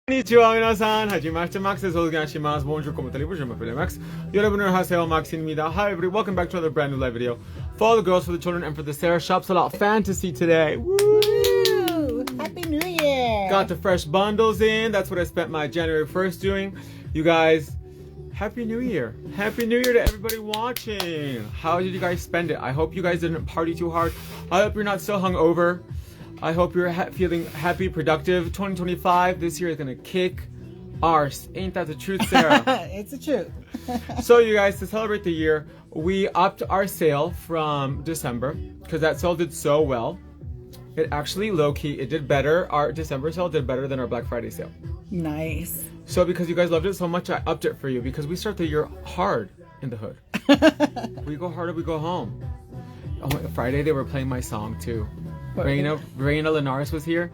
konnichiwa minasan, hajimashite Max desu. Onegaishimasu. Bonjour, comment allez-vous? Je m'appelle Max. Yorobunor haseo Maximida. Hi everybody, welcome back to another brand new live video. For all the girls, for the children, and for the Sarah Shops a lot fantasy today. Woo! Happy New Year! Got the fresh bundles in. That's what I spent my January 1st doing. You guys, Happy New Year. Happy New Year to everybody watching. How did you guys spend it? I hope you guys didn't party too hard. I hope you're not still hungover. I hope you're feeling happy, productive. 2025, this year is going to kick arse. Ain't that the truth, Sarah? It's the truth. So you guys, to celebrate the year, we upped our sale from December because that sale did so well. It actually, low-key, it did better. Our December sale did better than our Black Friday sale. Nice. So because you guys loved it so much, I upped it for you because we start the year hard in the hood. We go hard or we go home. Oh, Friday they were playing my song too. Reina Linares was here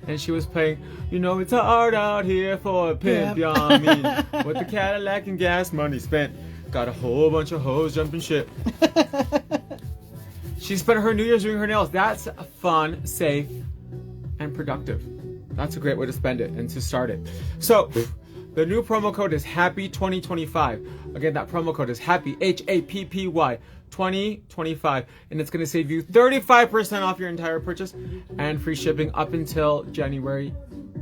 and she was playing, you know it's hard out here for a pimp, y'all mean. With the Cadillac and gas money spent. Got a whole bunch of hoes jumping ship. She spent her New Year's doing her nails. That's fun, safe, and productive. That's a great way to spend it and to start it. So, the new promo code is happy2025. Again, that promo code is happy, Happy 2025, and it's going to save you 35% off your entire purchase and free shipping up until January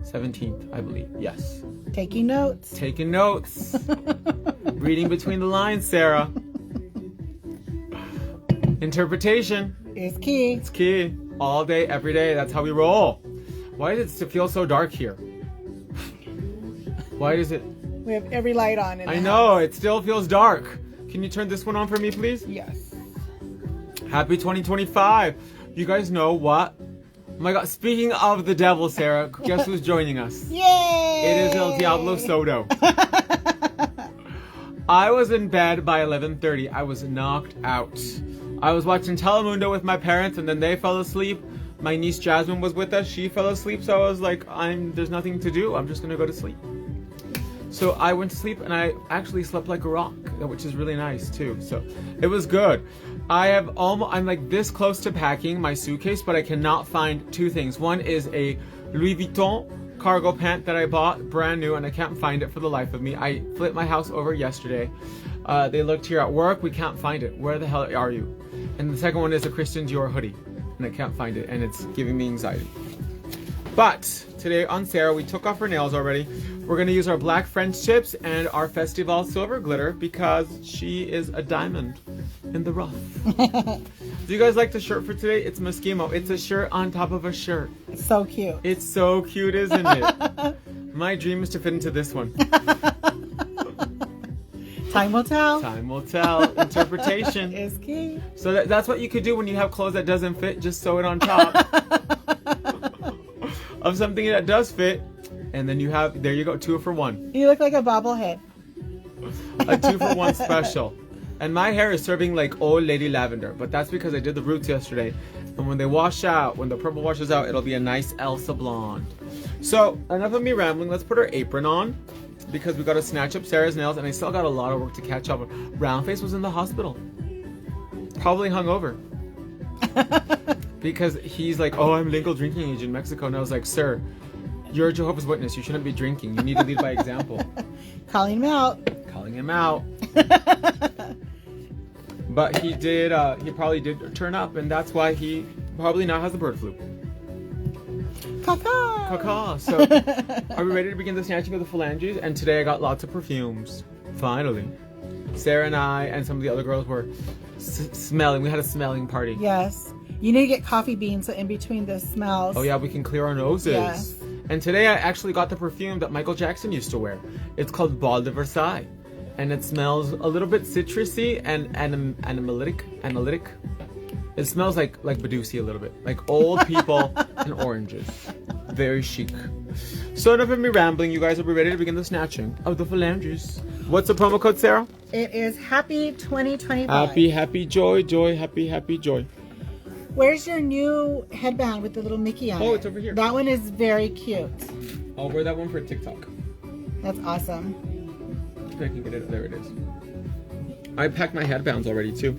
17th, I believe. Yes. Taking notes. Taking notes. Reading between the lines, Sarah. Interpretation is key. It's key. All day, every day. That's how we roll. Why does it feel so dark here? Why does it? We have every light on in the I know, house. it still feels dark. Can you turn this one on for me, please? Yes. Happy 2025. You guys know what? Oh my God, speaking of the devil, Sarah, guess who's joining us? Yay! It is El Diablo Soto. I was in bed by 11:30. I was knocked out. I was watching Telemundo with my parents and then they fell asleep. My niece Jasmine was with us. She fell asleep, so I was like, there's nothing to do. I'm just gonna go to sleep. So I went to sleep and I actually slept like a rock, which is really nice too. So it was good. I'm like this close to packing my suitcase, but I cannot find two things. One is a Louis Vuitton cargo pant that I bought brand new and I can't find it for the life of me. I flipped my house over yesterday. They looked here at work. We can't find it. Where the hell are you? And the second one is a Christian Dior hoodie and I can't find it and it's giving me anxiety. But today on Sarah, we took off her nails already. We're going to use our black French tips and our Festival silver glitter because she is a diamond in the rough. Do you guys like the shirt for today? It's Moschino. It's a shirt on top of a shirt. It's so cute. It's so cute, isn't it? My dream is to fit into this one. Time will tell. Time will tell. Interpretation is key. So that's what you could do when you have clothes that doesn't fit. Just sew it on top of something that does fit. And then there you go, 2 for 1. You look like a bobblehead. A 2 for 1 special. And my hair is serving like old lady lavender, but that's because I did the roots yesterday. And when they wash out, when the purple washes out, it'll be a nice Elsa blonde. So enough of me rambling. Let's put our apron on because we got to snatch up Sarah's nails, and I still got a lot of work to catch up. Roundface was in the hospital, probably hungover, because he's like, "Oh, I'm legal drinking age in Mexico," and I was like, "Sir, you're a Jehovah's Witness. You shouldn't be drinking. You need to lead by example." Calling him out. Calling him out. But he did. He probably did turn up, and that's why he probably now has the bird flu. Caca. Caca. So, are we ready to begin the snatching of the phalanges? And today I got lots of perfumes. Finally, Sarah and I and some of the other girls were smelling. We had a smelling party. Yes. You need to get coffee beans so in between the smells. Oh yeah, we can clear our noses. Yes. And today I actually got the perfume that Michael Jackson used to wear. It's called Bal de Versailles. And it smells a little bit citrusy and analytic. It smells like Badoosie a little bit. Like old people and oranges. Very chic. So enough of me rambling. You guys will be ready to begin the snatching of the phalanges. What's the promo code, Sarah? It is Happy 2025. Happy, joy, happy, joy. Where's your new headband with the little Mickey on it? Oh, it's over here. That one is very cute. I'll wear that one for TikTok. That's awesome. If I can get it. There it is. I packed my headbands already too.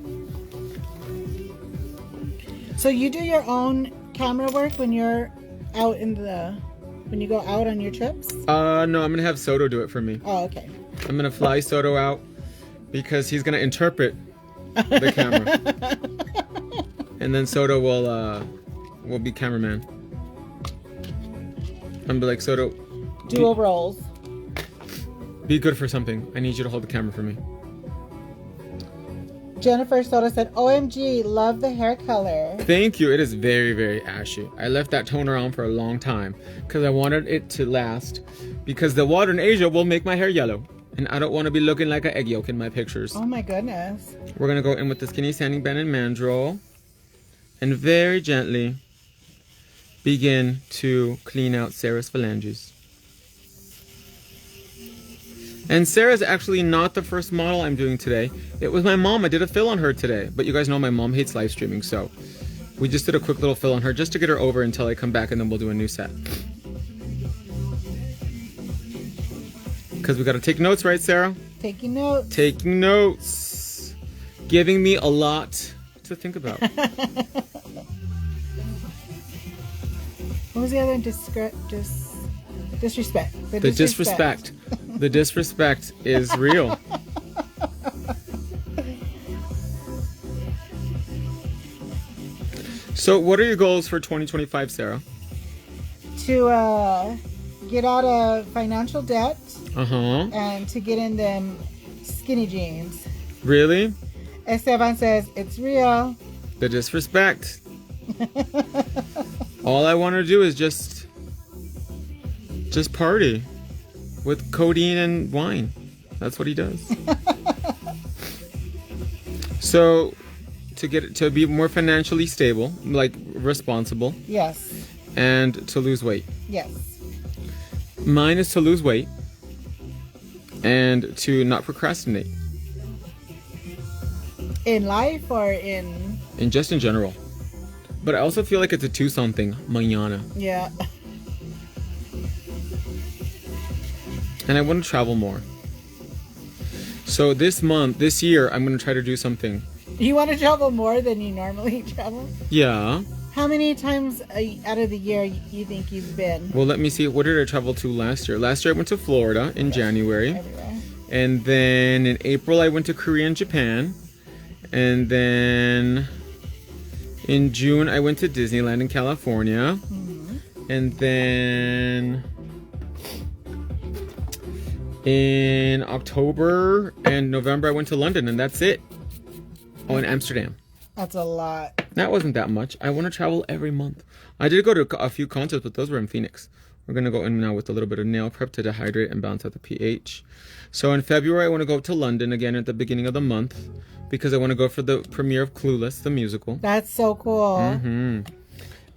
So you do your own camera work when you're out in the when you go out on your trips? No, I'm gonna have Soto do it for me. Oh, okay. I'm gonna fly Soto out because he's gonna interpret the camera, and then Soto will be cameraman. I'm gonna be like, Soto, Dual roles. be good for something. I need you to hold the camera for me. Jennifer Soto said, OMG, love the hair color. Thank you. It is very, very ashy. I left that toner on for a long time because I wanted it to last, because the water in Asia will make my hair yellow, and I don't want to be looking like an egg yolk in my pictures. Oh my goodness. We're going to go in with the Skinny Sanding Band and Mandrel and very gently begin to clean out Sarah's phalanges. And Sarah's actually not the first model I'm doing today. It was my mom. I did a fill on her today. But you guys know my mom hates live streaming, so we just did a quick little fill on her just to get her over until I come back, and then we'll do a new set. Because we got to take notes, right, Sarah? Taking notes. Taking notes. Giving me a lot to think about. What was the other one? Disrespect. The disrespect. The disrespect is real. So what are your goals for 2025, Sarah? To get out of financial debt. Uh-huh. And to get in them skinny jeans. Really? Esteban says, it's real. The disrespect. All I want to do is just party with codeine and wine. That's what he does. So to be more financially stable, like responsible. Yes. And to lose weight. Yes. Mine is to lose weight and to not procrastinate. In life or in just in general. But I also feel like it's a Tucson thing, mañana. Yeah. And I want to travel more. So this year, I'm going to try to do something. You want to travel more than you normally travel? Yeah. How many times out of the year you think you've been? Well, let me see. What did I travel to last year? Last year I went to Florida in January. Everywhere. And then in April I went to Korea and Japan. And then in June I went to Disneyland in California. Mm-hmm. And then in October and November I went to London, and that's it. Oh, and Amsterdam. That's a lot. That wasn't that much. I want to travel every month. I did go to a few concerts, but those were in Phoenix. We're going to go in now with a little bit of nail prep to dehydrate and balance out the pH. So in February, I want to go to London again at the beginning of the month because I want to go for the premiere of Clueless, the musical. That's so cool. Mm-hmm.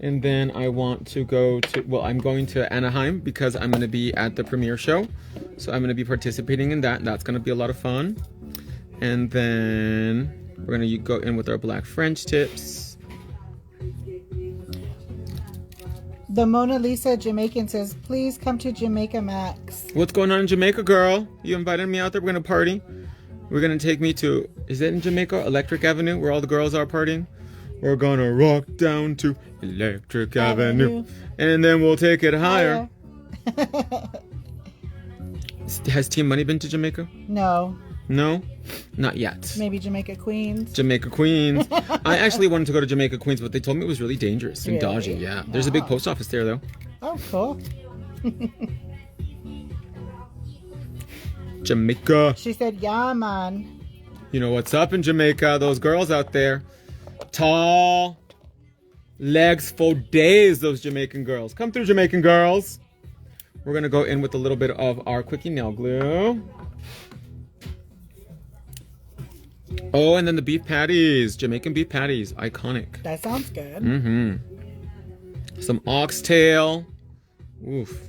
And then I want to go to, well, I'm going to Anaheim because I'm going to be at the premiere show. So I'm going to be participating in that. That's going to be a lot of fun. And then we're going to go in with our black French tips. The Mona Lisa Jamaican says, please come to Jamaica Max. What's going on in Jamaica, girl? You invited me out there. We're going to party. We're going to take me to, is it in Jamaica? Electric Avenue, where all the girls are partying? We're going to rock down to Electric Avenue. And then we'll take it higher. Has Team Money been to Jamaica? No. No? Not yet. Maybe Jamaica Queens. Jamaica Queens. I actually wanted to go to Jamaica Queens, but they told me it was really dangerous and dodgy. Yeah. There's a big post office there, though. Oh, cool. Jamaica. She said, yeah, man. You know what's up in Jamaica? Those girls out there. Tall. Legs for days, those Jamaican girls. Come through, Jamaican girls. We're going to go in with a little bit of our Quickie Nail Glue. Oh, and then the beef patties. Jamaican beef patties. Iconic. That sounds good. Mm-hmm. Some oxtail. Oof.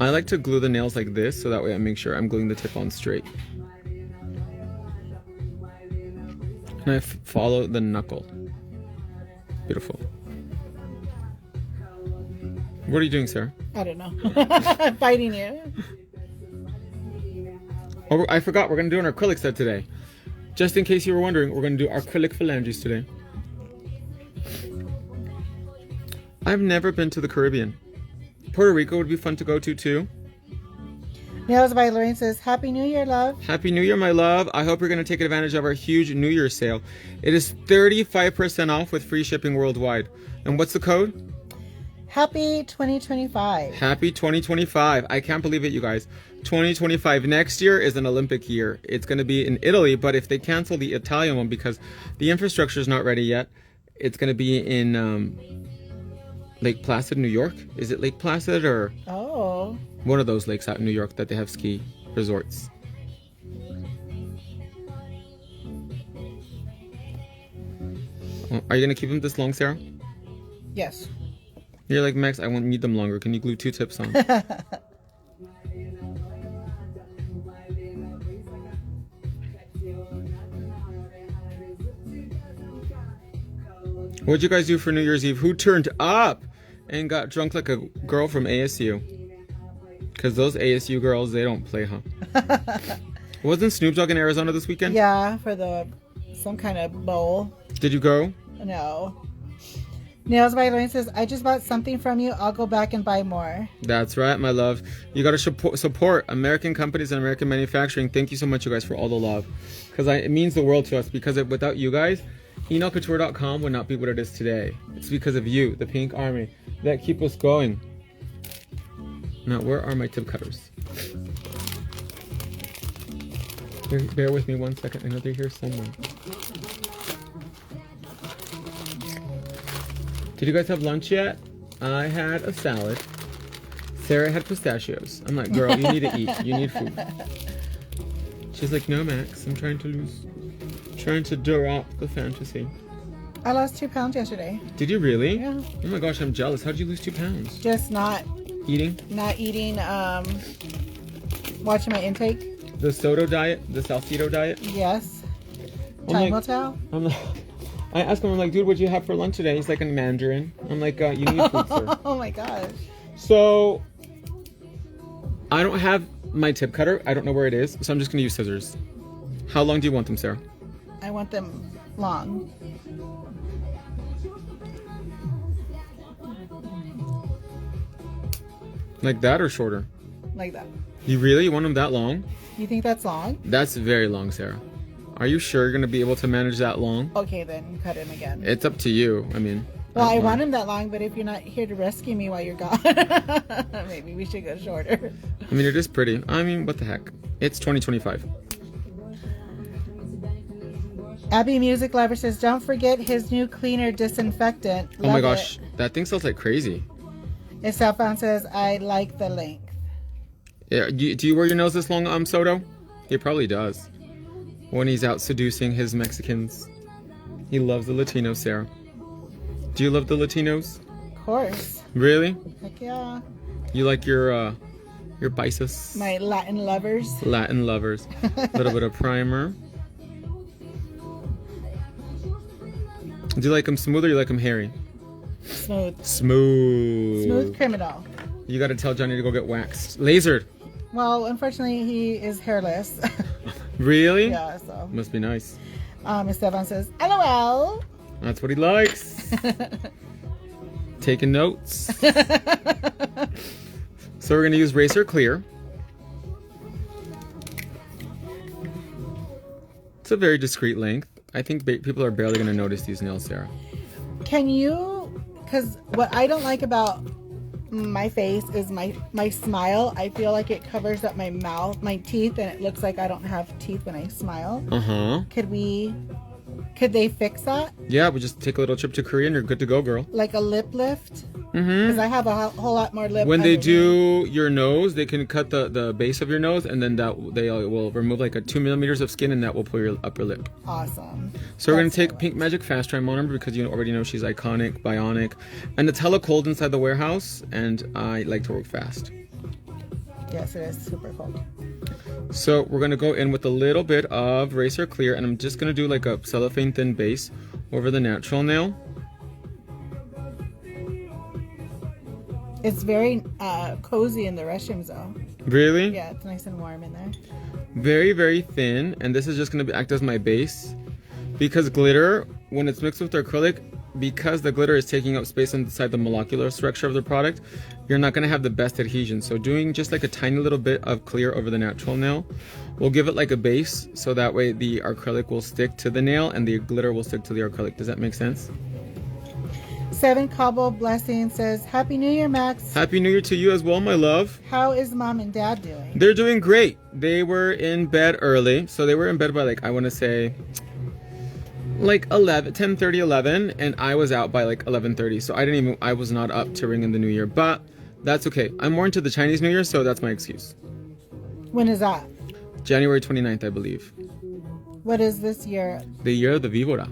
I like to glue the nails like this, so that way I make sure I'm gluing the tip on straight. And I follow the knuckle. Beautiful. What are you doing, Sarah? I don't know. I'm fighting you. Oh, I forgot. We're going to do an acrylic set today. Just in case you were wondering, we're going to do acrylic phalanges today. I've never been to the Caribbean. Puerto Rico would be fun to go to too. Nails by Lorraine says, Happy New Year, love. Happy New Year, my love. I hope you're going to take advantage of our huge New Year sale. It is 35% off with free shipping worldwide. And what's the code? Happy 2025. Happy 2025. I can't believe it, you guys. 2025. Next year is an Olympic year. It's going to be in Italy, but if they cancel the Italian one because the infrastructure is not ready yet, it's going to be in Lake Placid, New York. Is it Lake Placid or one of those lakes out in New York that they have ski resorts? Are you going to keep them this long, Sarah? Yes. You're like, Max, I won't need them longer. Can you glue 2 tips on? What'd you guys do for New Year's Eve? Who turned up and got drunk like a girl from ASU? Because those ASU girls, they don't play, huh? Wasn't Snoop Dogg in Arizona this weekend? Yeah, for some kind of bowl. Did you go? No. Nails by Lorraine says, I just bought something from you. I'll go back and buy more. That's right, my love. You got to support American companies and American manufacturing. Thank you so much, you guys, for all the love. Because it means the world to us. Because without you guys, ENOCouture.com would not be what it is today. It's because of you, the Pink Army, that keep us going. Now, where are my tip cutters? Bear with me 1 second. I know they're here somewhere. Did you guys have lunch yet? I had a salad. Sarah had pistachios. I'm like, girl, you need to eat. You need food. She's like, no, Max, I'm trying to drop the fantasy. I lost 2 pounds yesterday. Did you really? Yeah. Oh my gosh, I'm jealous. How'd you lose 2 pounds? Just not eating, watching my intake. The Soto diet, the Salcedo diet. Yes. Time will tell. I asked him, I'm like, dude, what'd you have for lunch today? He's like, a mandarin. I'm like, you need food, sir. Oh my gosh. So, I don't have my tip cutter. I don't know where it is, so I'm just gonna use scissors. How long do you want them, Sarah? I want them long. Like that or shorter? Like that. You really? You want them that long? You think that's long? That's very long, Sarah. Are you sure you're going to be able to manage that long? Okay, then cut him again. It's up to you. I mean... Well, I want him that long, but if you're not here to rescue me while you're gone, maybe we should go shorter. I mean, it is pretty. I mean, what the heck? It's 2025. Abby Music Lover says, don't forget his new cleaner disinfectant. Oh my gosh, that thing smells like crazy. Estefan says, I like the length. Yeah, do you wear your nose this long, Soto? He probably does. When he's out seducing his Mexicans. He loves the Latinos, Sarah. Do you love the Latinos? Of course. Really? Heck yeah. You like your biceps? My Latin lovers. Latin lovers. A little bit of primer. Do you like them smooth or you like them hairy? Smooth. Smooth. Smooth criminal. You gotta tell Johnny to go get waxed. Lasered. Well, unfortunately, he is hairless. Really? Yeah, so. Must be nice. Esteban says, LOL. That's what he likes. Taking notes. So we're gonna use Razor Clear. It's a very discreet length. I think people are barely gonna notice these nails, Sarah. Can you, because what I don't like about my face is my smile. I feel like it covers up my mouth, my teeth, and it looks like I don't have teeth when I smile. Could they fix that? Yeah, we just take a little trip to Korea and you're good to go, girl. Like a lip lift? Because I have a whole lot more lip. When they do your nose, they can cut the base of your nose, and then they will remove like 2 millimeters of skin, and that will pull your upper lip. Awesome. So we're going to take Pink Magic Fast Dry on her because you already know she's iconic, bionic. And it's hella cold inside the warehouse, and I like to work fast. Yes, it is super cold. So we're going to go in with a little bit of Razor Clear, and I'm just going to do like a cellophane thin base over the natural nail. It's very cozy in the restrooms though. Really? Yeah, it's nice and warm in there. Very, very thin, and this is just going to act as my base. Because glitter, when it's mixed with acrylic, because the glitter is taking up space inside the molecular structure of the product, you're not going to have the best adhesion. So doing just like a tiny little bit of clear over the natural nail will give it like a base, so that way the acrylic will stick to the nail and the glitter will stick to the acrylic. Does that make sense? 7 Cobble Blessing says, Happy New Year, Max. Happy New Year to you as well, my love. How is mom and dad doing? They're doing great. They were in bed early. So they were in bed by like, I want to say like 10:30, 11, and I was out by like 11:30. So I was not up to ring in the new year, but that's okay. I'm more into the Chinese New Year, so that's my excuse. When is that? January 29th, I believe. What is this year? The year of the Víbora,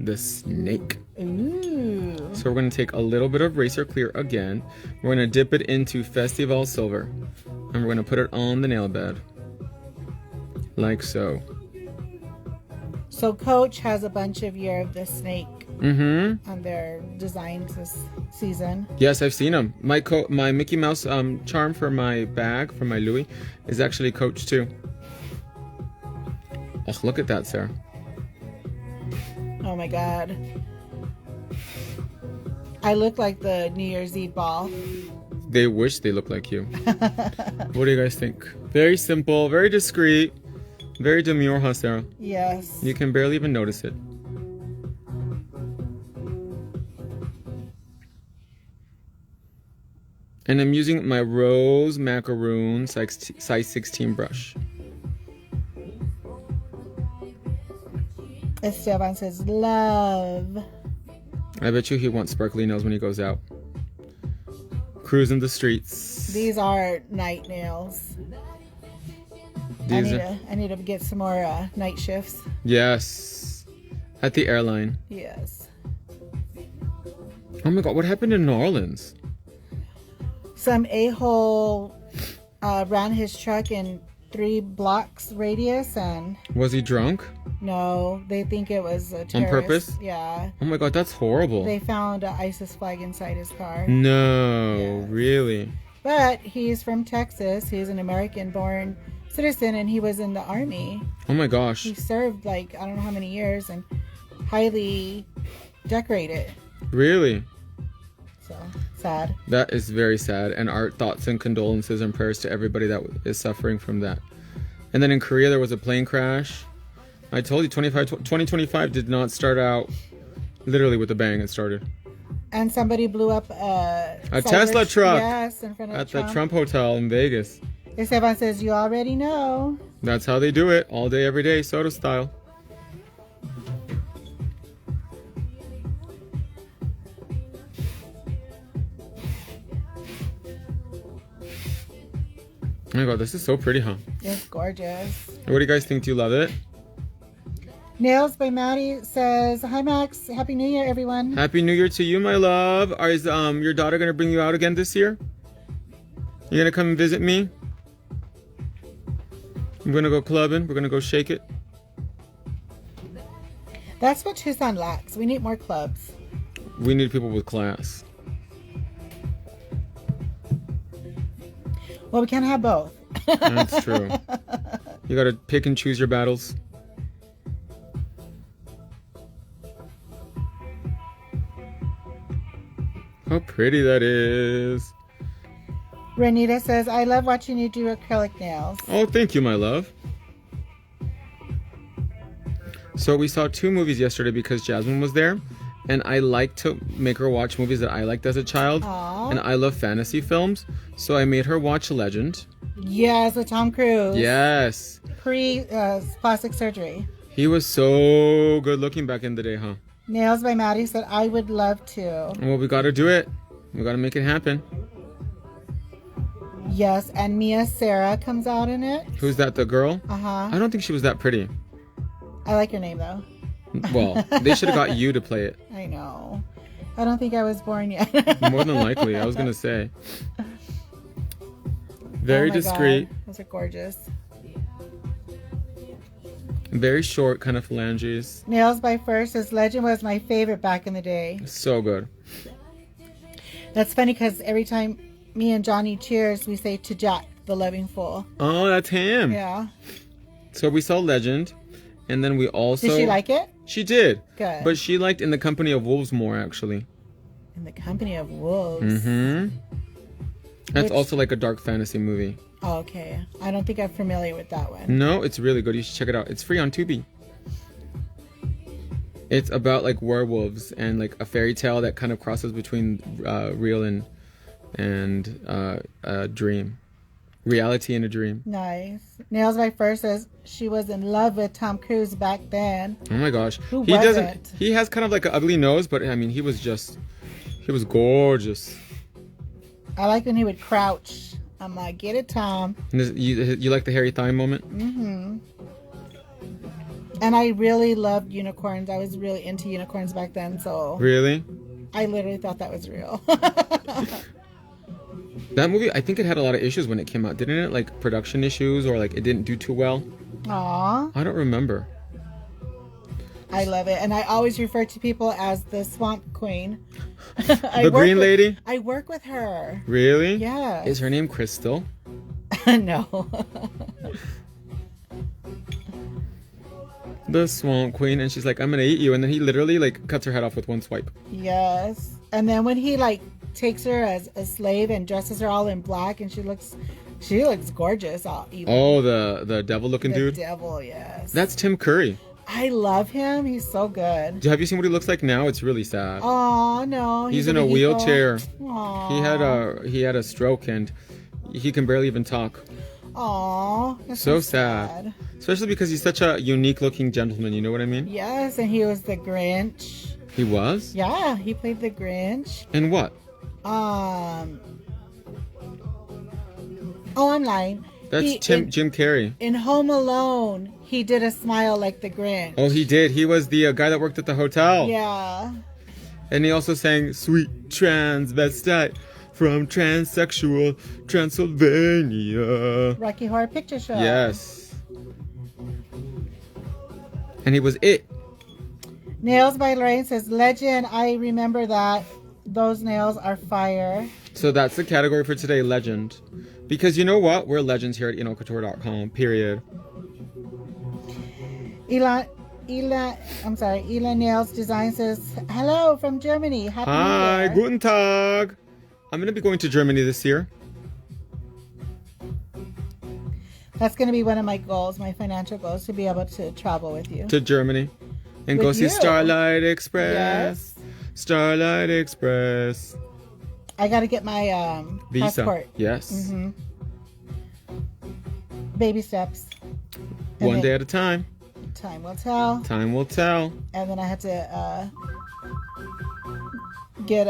the snake. Ooh. So we're going to take a little bit of Racer Clear again. We're going to dip it into Festival Silver. And we're going to put it on the nail bed. Like so. So Coach has a bunch of Year of the Snake on their designs this season. Yes, I've seen them. My Mickey Mouse charm for my bag, for my Louis, is actually Coach too. Oh, look at that, Sarah. Oh my God. I look like the New Year's Eve ball. They wish they looked like you. What do you guys think? Very simple, very discreet, very demure, huh, Sarah? Yes. You can barely even notice it. And I'm using my Rose Macaroon size 16 brush. Esteban says, love. I bet you he wants sparkly nails when he goes out. Cruising the streets. These are night nails. I need to get some more night shifts. Yes. At the airline. Yes. Oh my God, what happened in New Orleans? Some a-hole ran his truck in 3 blocks radius and... Was he drunk? No, they think it was a terrorist. On purpose? Yeah. Oh my God, that's horrible. They found an ISIS flag inside his car. No, Yes. really? But he's from Texas. He's an American-born citizen, and he was in the Army. Oh my gosh. He served, like, I don't know how many years, and highly decorated. Really? So, sad. That is very sad. And our thoughts and condolences and prayers to everybody that is suffering from that. And then in Korea, there was a plane crash. I told you, 2025 did not start out literally with a bang. It started. And somebody blew up a Tesla truck. Yes, in front of At Trump. the Trump Hotel in Vegas. Esteban says, you already know. That's how they do it. All day, every day, soda style. Oh my God, this is so pretty, huh? It's gorgeous. What do you guys think? Do you love it? Nails by Maddie says, hi Max, Happy New Year everyone. Happy New Year to you, my love. Is your daughter gonna bring you out again this year? You gonna come and visit me? We're gonna go clubbing. We're gonna go shake it. That's what Tucson lacks. We need more clubs. We need people with class. Well, we can't have both. That's true. You gotta pick and choose your battles. How pretty that is. Renita says, I love watching you do acrylic nails. Oh, thank you, my love. So we saw 2 movies yesterday because Jasmine was there. And I like to make her watch movies that I liked as a child. Aww. And I love fantasy films. So I made her watch Legend. Yes, with Tom Cruise. Yes. Pre-plastic surgery. He was so good looking back in the day, huh? Nails by Maddie said, I would love to. Well, we gotta do it. We gotta make it happen. Yes, and Mia Sarah comes out in it. Who's that, the girl? Uh-huh. I don't think she was that pretty. I like your name, though. Well, they should have got you to play it. I know. I don't think I was born yet. More than likely, I was gonna say. Very discreet. God. Those are gorgeous. Very short, kind of phalanges. Nails by First says, Legend was my favorite back in the day. So good. That's funny because every time me and Johnny cheers, we say to Jack, the loving fool. Oh, that's him. Yeah. So we saw Legend. And then we also... Did she like it? She did. Good. But she liked In the Company of Wolves more, actually. In the Company of Wolves. Mm-hmm. That's also like a dark fantasy movie. Oh, okay. I don't think I'm familiar with that one. No, it's really good. You should check it out. It's free on Tubi. It's about like werewolves and like a fairy tale that kind of crosses between real and dream. Reality and a dream. Nice. Nails by First says she was in love with Tom Cruise back then. Oh my gosh. Who He wasn't? doesn't. He has kind of like an ugly nose, but I mean, he was gorgeous. I like when he would crouch. I'm like, get it, Tom. And you like the hairy thigh moment? Mm-hmm. And I really loved unicorns. I was really into unicorns back then, so... Really? I literally thought that was real. That movie, I think it had a lot of issues when it came out, didn't it? Like production issues, or like it didn't do too well. Aw. I don't remember. I love it. And I always refer to people as the Swamp Queen. The green lady? I work with her. Really? Yeah. Is her name Crystal? No. The Swamp Queen, and she's like, I'm gonna eat you, and then he literally like cuts her head off with one swipe. Yes. And then when he like takes her as a slave and dresses her all in black, and she looks gorgeous. Oh, the devil looking dude? The devil, yes. That's Tim Curry. I love him. He's so good. Have you seen what he looks like now? It's really sad. Oh no. He's in a wheelchair. Aww. He had a stroke and he can barely even talk. Aww. That's So sad. Especially because he's such a unique looking gentleman, you know what I mean? Yes, and he was the Grinch. He was? Yeah, he played the Grinch. And what? Oh, I'm lying. That's Jim Carrey. In Home Alone, he did a smile like the Grinch. Oh, he did. He was the guy that worked at the hotel. Yeah. And he also sang Sweet Transvestite from Transsexual Transylvania. Rocky Horror Picture Show. Yes. And he was it. Nails by Lorraine says, Legend, I remember that. Those nails are fire. So that's the category for today, legend. Because you know what? We're legends here at inocouture.com, period. Ela Nails Design says, hello from Germany. Happy Hi, New Year. guten Tag. I'm going to be going to Germany this year. That's going to be one of my goals, my financial goals, to be able to travel with you. To Germany. And With go see you. Starlight Express. Yes. Starlight Express. I got to get my Visa. passport. Yes. Mm-hmm. Baby steps. One day at a time. Time will tell. Time will tell. And then I had to get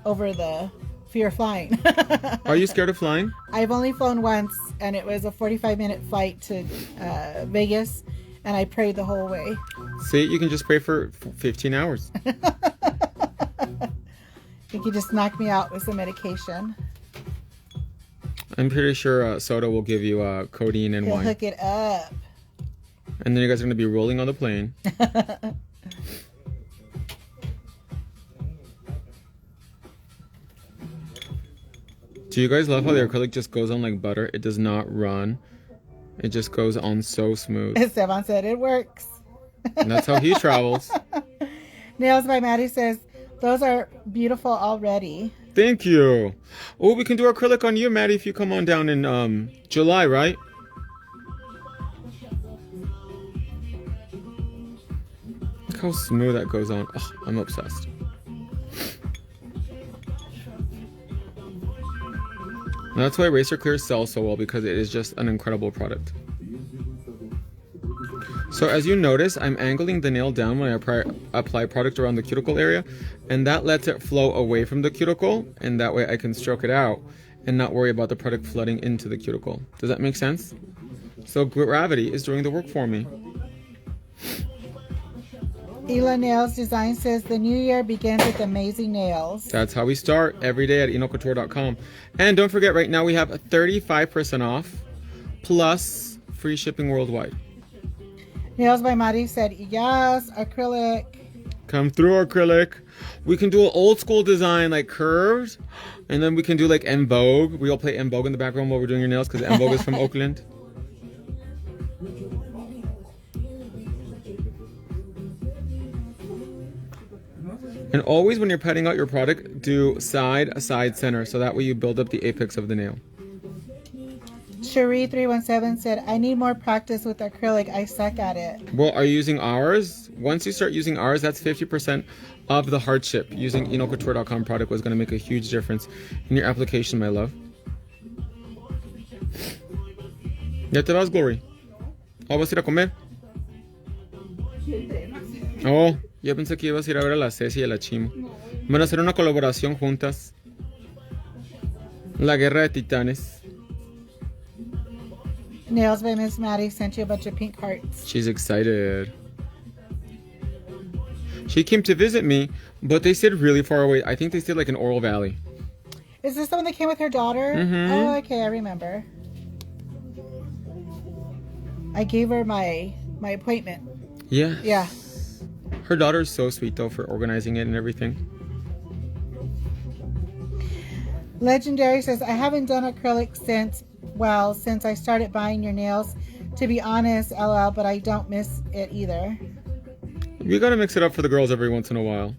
over the fear of flying. Are you scared of flying? I've only flown once, and it was a 45-minute flight to Vegas, and I prayed the whole way. See, you can just pray for 15 hours. I think you just knocked me out with some medication. I'm pretty sure Soda will give you codeine and He'll wine. hook it up. And then you guys are going to be rolling on the plane. Do you guys love how the acrylic just goes on like butter? It does not run. It just goes on so smooth. Esteban said it works. And that's how he travels. Nails by Maddie says, those are beautiful already. Thank you. Oh, we can do acrylic on you, Maddie, if you come on down in July, right? Look how smooth that goes on. Oh, I'm obsessed. And that's why Eraser Clear sells so well, because it is just an incredible product. So as you notice, I'm angling the nail down when I apply product around the cuticle area, and that lets it flow away from the cuticle, and that way I can stroke it out and not worry about the product flooding into the cuticle. Does that make sense? So gravity is doing the work for me. Ela Nails Design says, the new year begins with amazing nails. That's how we start every day at inocouture.com. And don't forget, right now we have 35% off plus free shipping worldwide. Nails by Mari said, yes, acrylic. Come through, acrylic. We can do an old school design, like curved, and then we can do like En Vogue. We all play En Vogue in the background while we're doing your nails, because En Vogue is from Oakland. And always when you're patting out your product, do side, center, so that way you build up the apex of the nail. Cherie317 said, I need more practice with acrylic. I suck at it. Well, are you using ours? Once you start using ours, that's 50% of the hardship. Using enocouture.com product was going to make a huge difference in your application, my love. ¿Ya te vas, Glory? ¿O vas a ir a comer? Oh, yo pensé que ibas a ir a ver a la Ceci y a la Chimo. Van a hacer una colaboración juntas. La guerra de titanes. Nails by Miss Maddie sent you a bunch of pink hearts. She's excited. She came to visit me, but they stayed really far away. I think they stayed like in Oral Valley. Is this the one that came with her daughter? Mm-hmm. Oh, okay, I remember. I gave her my appointment. Yeah. Yeah. Her daughter's so sweet though for organizing it and everything. Legendary says, I haven't done acrylic since I started buying your nails. To be honest, LL, but I don't miss it either. We gotta mix it up for the girls every once in a while.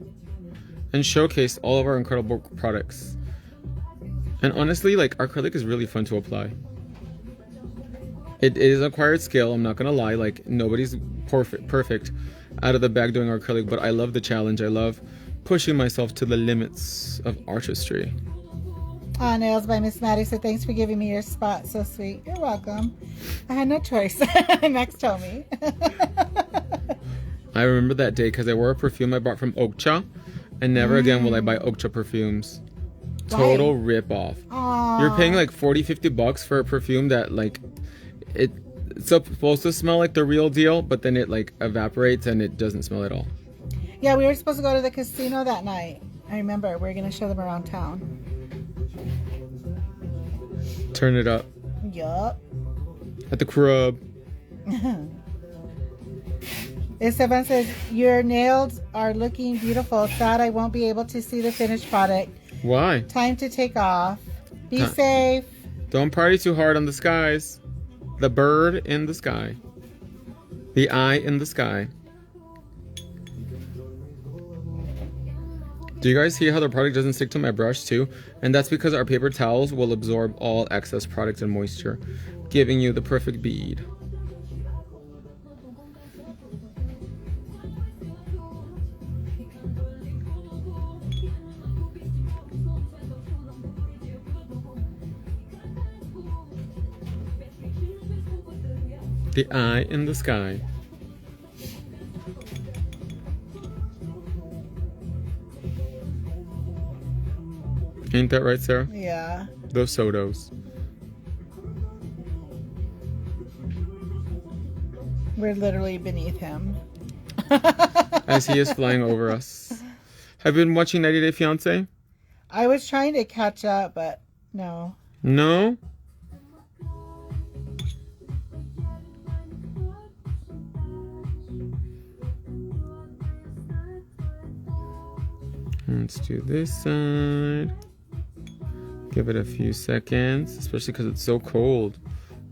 And showcase all of our incredible products. And honestly, like, acrylic is really fun to apply. It is an acquired skill, I'm not gonna lie. Like, nobody's perfect out of the bag doing acrylic, but I love the challenge. I love pushing myself to the limits of artistry. Nails by Miss Maddie said, thanks for giving me your spot. So sweet. You're welcome. I had no choice. Max told me. I remember that day because I wore a perfume I bought from Okcha, and never again will I buy Okcha perfumes. Total rip-off. You're paying like $40-50 for a perfume that, like, it's supposed to smell like the real deal, but then it like evaporates and it doesn't smell at all. Yeah, we were supposed to go to the casino that night. I remember. We were going to show them around town. Turn it up. Yup. At the club. Esteban says, your nails are looking beautiful. Sad I won't be able to see the finished product. Why? Time to take off. Be safe. Don't party too hard on the skies. The bird in the sky. The eye in the sky. Do you guys see how the product doesn't stick to my brush too? And that's because our paper towels will absorb all excess product and moisture, giving you the perfect bead. The eye in the sky. Ain't that right, Sarah? Yeah. Those Sodos. We're literally beneath him. As he is flying over us. Have you been watching 90 Day Fiancé? I was trying to catch up, but no. No? Let's do this side. Give it a few seconds, especially because it's so cold.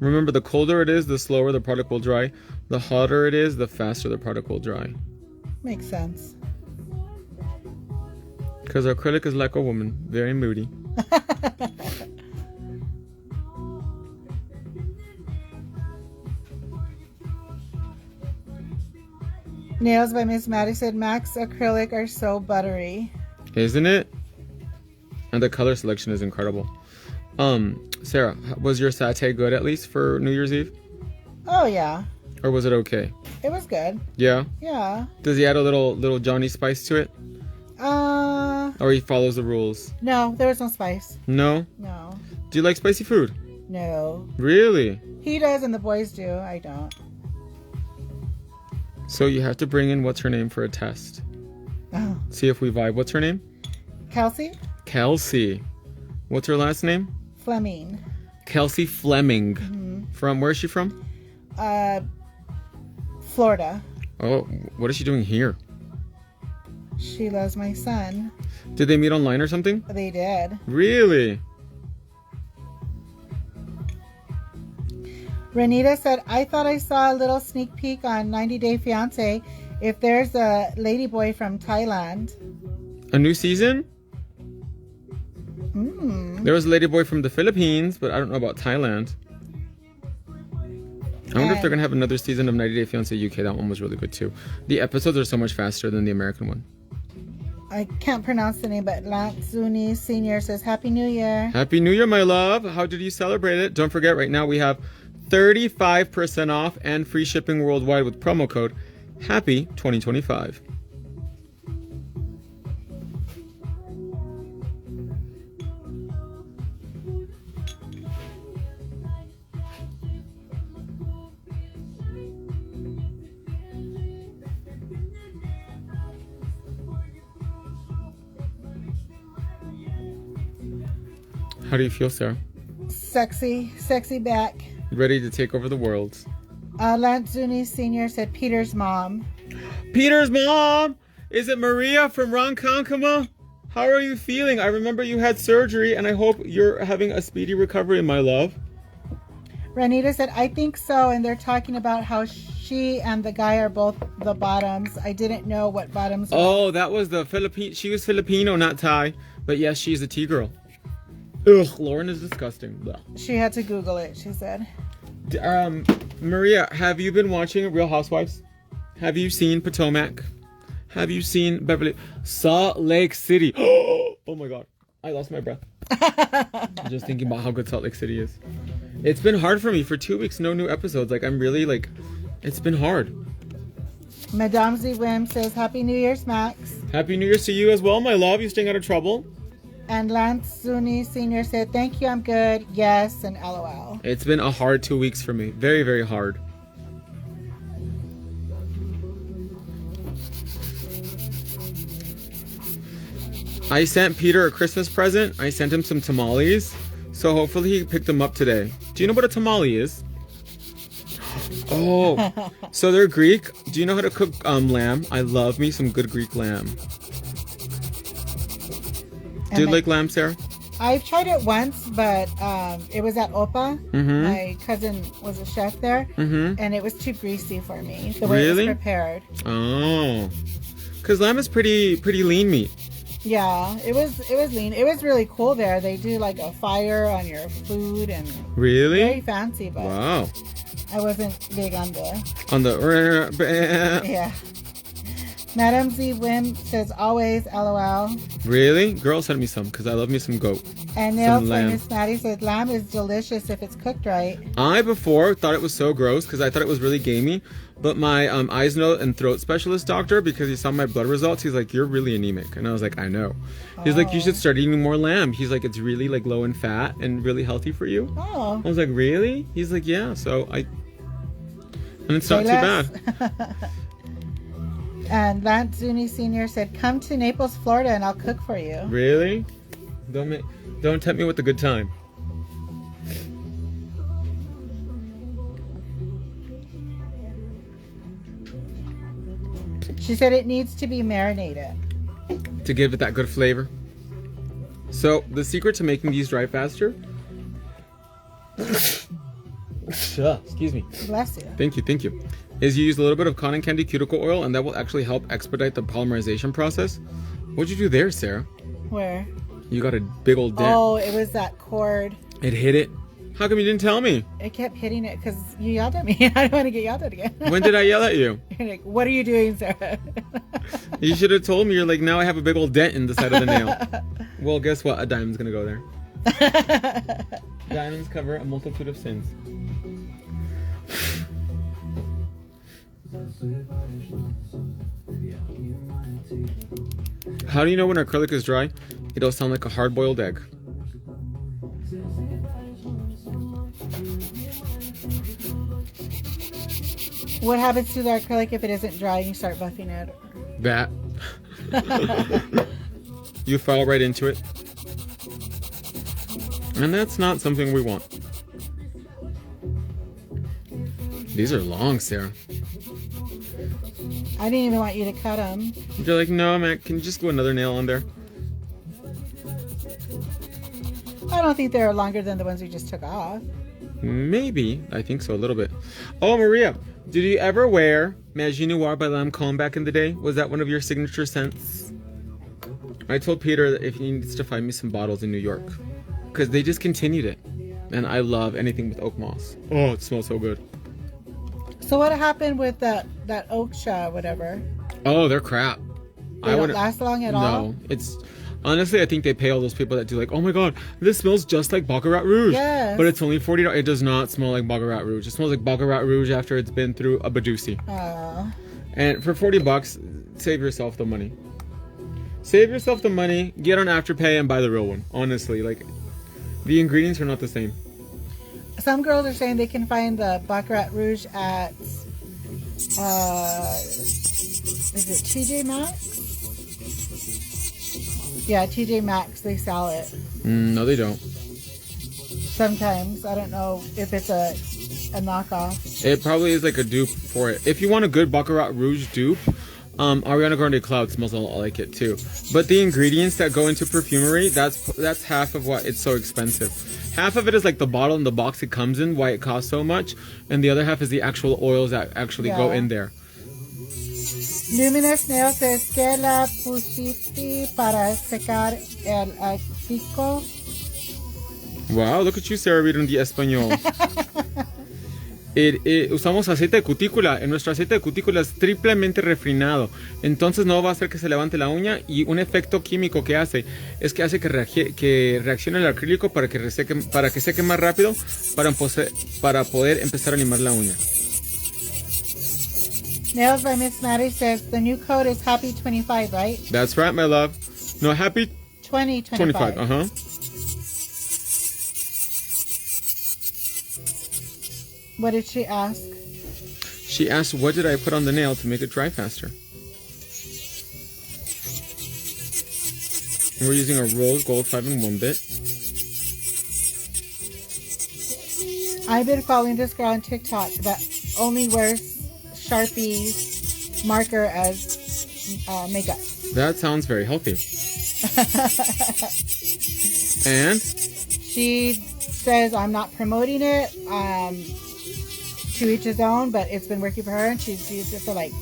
Remember, the colder it is, the slower the product will dry. The hotter it is, the faster the product will dry. Makes sense. Because acrylic is like a woman, very moody. Nails by Miss Maddie said, Max acrylic are so buttery. Isn't it? And the color selection is incredible. Sarah, was your satay good at least for New Year's Eve? Oh yeah. Or was it okay? It was good. Yeah? Yeah. Does he add a little Johnny spice to it? Or he follows the rules? No, there was no spice. No? No. Do you like spicy food? No. Really? He does and the boys do. I don't. So you have to bring in what's her name for a test. Oh. See if we vibe. What's her name? Kelsey? Kelsey. What's her last name? Fleming. Kelsey Fleming. Mm-hmm. From, where is she from? Florida. Oh, what is she doing here? She loves my son. Did they meet online or something? They did. Really? Renita said, I thought I saw a little sneak peek on 90 Day Fiancé if there's a ladyboy from Thailand. A new season? There was a ladyboy from the Philippines, but I don't know about Thailand. I wonder if they're going to have another season of 90 Day Fiancé UK. That one was really good too. The episodes are so much faster than the American one. I can't pronounce the name, but Lantzuni Sr. says, Happy New Year. Happy New Year, my love. How did you celebrate it? Don't forget, right now we have 35% off and free shipping worldwide with promo code happy2025. How do you feel, Sarah? Sexy back. Ready to take over the world. Lantzuni Sr. said Peter's mom. Peter's mom! Is it Maria from Ronkonkoma? How are you feeling? I remember you had surgery, and I hope you're having a speedy recovery, my love. Ranita said, I think so, and they're talking about how she and the guy are both the bottoms. I didn't know what bottoms were. Oh, that was the Philippine. She was Filipino, not Thai. But yes, she's a T-girl. Ugh, Lauren is disgusting. Blah. She had to Google it, she said. Maria, have you been watching Real Housewives? Have you seen Potomac? Have you seen Beverly? Salt Lake City. Oh my God. I lost my breath. Just thinking about how good Salt Lake City is. It's been hard for me for 2 weeks. No new episodes. Like, I'm really like, it's been hard. Madame Z. Wim says, Happy New Year's, Max. Happy New Year's to you as well, my love. You staying out of trouble? And Lance Zuni Sr. said, thank you, I'm good. Yes, and LOL. It's been a hard 2 weeks for me. Very, very hard. I sent Peter a Christmas present. I sent him some tamales. So hopefully he picked them up today. Do you know what a tamale is? Oh, so they're Greek. Do you know how to cook lamb? I love me some good Greek lamb. Do you like lamb, Sarah? I've tried it once, but it was at Opa. Mm-hmm. My cousin was a chef there, and it was too greasy for me. The way Really? it was prepared. Oh, because lamb is pretty lean meat. Yeah, it was lean. It was really cool there. They do like a fire on your food and Really? very fancy, but Wow. I wasn't big on the yeah. Madam Z Wim says always LOL. Really? Girl sent me some because I love me some goat. And Nail Some lamb. Famous Maddie says lamb is delicious if it's cooked right. I before thought it was so gross because I thought it was really gamey, but my eyes, nose, and throat specialist doctor, because he saw my blood results, he's like, you're really anemic. And I was like, I know. He's like, you should start eating more lamb. He's like, it's really like low in fat and really healthy for you. Oh. I was like, really? He's like, yeah. And it's not too bad. And Lance Zuni Sr. said, come to Naples, Florida, and I'll cook for you. Really? Don't tempt me with a good time. She said it needs to be marinated. To give it that good flavor. So the secret to making these dry faster. Excuse me. Bless you. Thank you. Is you use a little bit of cotton candy cuticle oil, and that will actually help expedite the polymerization process. What'd you do there, Sarah? Where? You got a big old dent. Oh, it was that cord. It hit it. How come you didn't tell me? It kept hitting it because you yelled at me. I don't want to get yelled at again. When did I yell at you? You're like, what are you doing, Sarah? You should have told me. You're like, now I have a big old dent in the side of the nail. Well, guess what? A diamond's gonna go there. Diamonds cover a multitude of sins. How do you know when acrylic is dry? It'll sound like a hard-boiled egg. What happens to the acrylic if it isn't dry and you start buffing it? That. You fall right into it. And that's not something we want. These are long, Sarah. I didn't even want you to cut them. You're like, no, man, can you just go another nail on there? I don't think they're longer than the ones we just took off. Maybe. I think so, a little bit. Oh, Maria, did you ever wear Magie Noir by Lancôme back in the day? Was that one of your signature scents? I told Peter that if he needs to find me some bottles in New York, because they just continued it, and I love anything with oak moss. Oh, it smells so good. So what happened with that oak whatever? Oh, they're crap. They don't last long at all? No, it's honestly, I think they pay all those people that do like, oh my god, this smells just like Baccarat Rouge. Yes. But it's only $40. It does not smell like Baccarat Rouge. It smells like Baccarat Rouge after it's been through a Badusi. And for $40, save yourself the money. Save yourself the money, get on Afterpay and buy the real one. Honestly, like, the ingredients are not the same. Some girls are saying they can find the Baccarat Rouge at, is it TJ Maxx? Yeah, TJ Maxx, they sell it. No, they don't. Sometimes. I don't know if it's a knockoff. It probably is like a dupe for it. If you want a good Baccarat Rouge dupe, Ariana Grande Cloud smells a lot like it too. But the ingredients that go into perfumery, that's half of what it's so expensive. Half of it is like the bottle and the box it comes in, why it costs so much, and the other half is the actual oils that actually go in there. Luminous Nail says que la pusiste para secar el acrílico. Wow, look at you, Sarah, reading the español. Usamos aceite de cutícula. En nuestro aceite de cutícula es triplemente refinado. Entonces no va a hacer que se levante la uña. Y un efecto químico que hace es que hace que reaccione el acrílico para que seque más rápido para poder empezar a limar la uña. Nails by Miss Maddie says the new code is happy2025, right? That's right, my love. No, happy 2025. What did she ask? She asked, what did I put on the nail to make it dry faster? We're using a rose gold 5-in-1 bit. I've been following this girl on TikTok that only wears Sharpie marker as makeup. That sounds very healthy. And? She says, I'm not promoting it. To each his own, but it's been working for her, and she's used it for like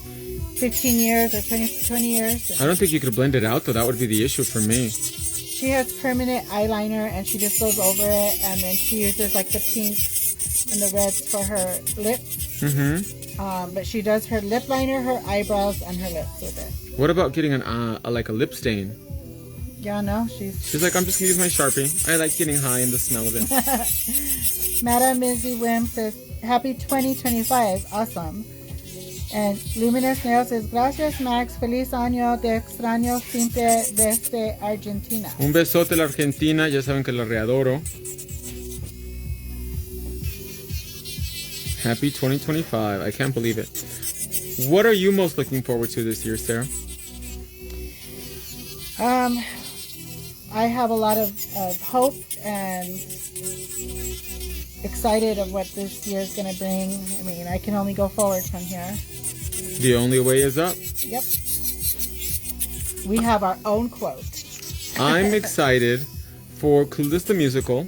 15 years or 20 years. I don't think you could blend it out, though. That would be the issue for me. She has permanent eyeliner, and she just goes over it, and then she uses like the pinks and the reds for her lips. But she does her lip liner, her eyebrows, and her lips with it. What about getting like a lip stain? Yeah, no, she's like, I'm just gonna use my Sharpie. I like getting high in the smell of it. Madam Mizzy Wim says, happy 2025, awesome. And Luminous Nail says, gracias Max, feliz año, te extraño siempre desde Argentina. Un besote a la Argentina, ya saben que la readoro. Happy 2025, I can't believe it. What are you most looking forward to this year, Sarah? I have a lot of hope and excited of what this year is going to bring. I mean, I can only go forward from here. The only way is up. Yep. We have our own quote. I'm excited for Clueless the Musical.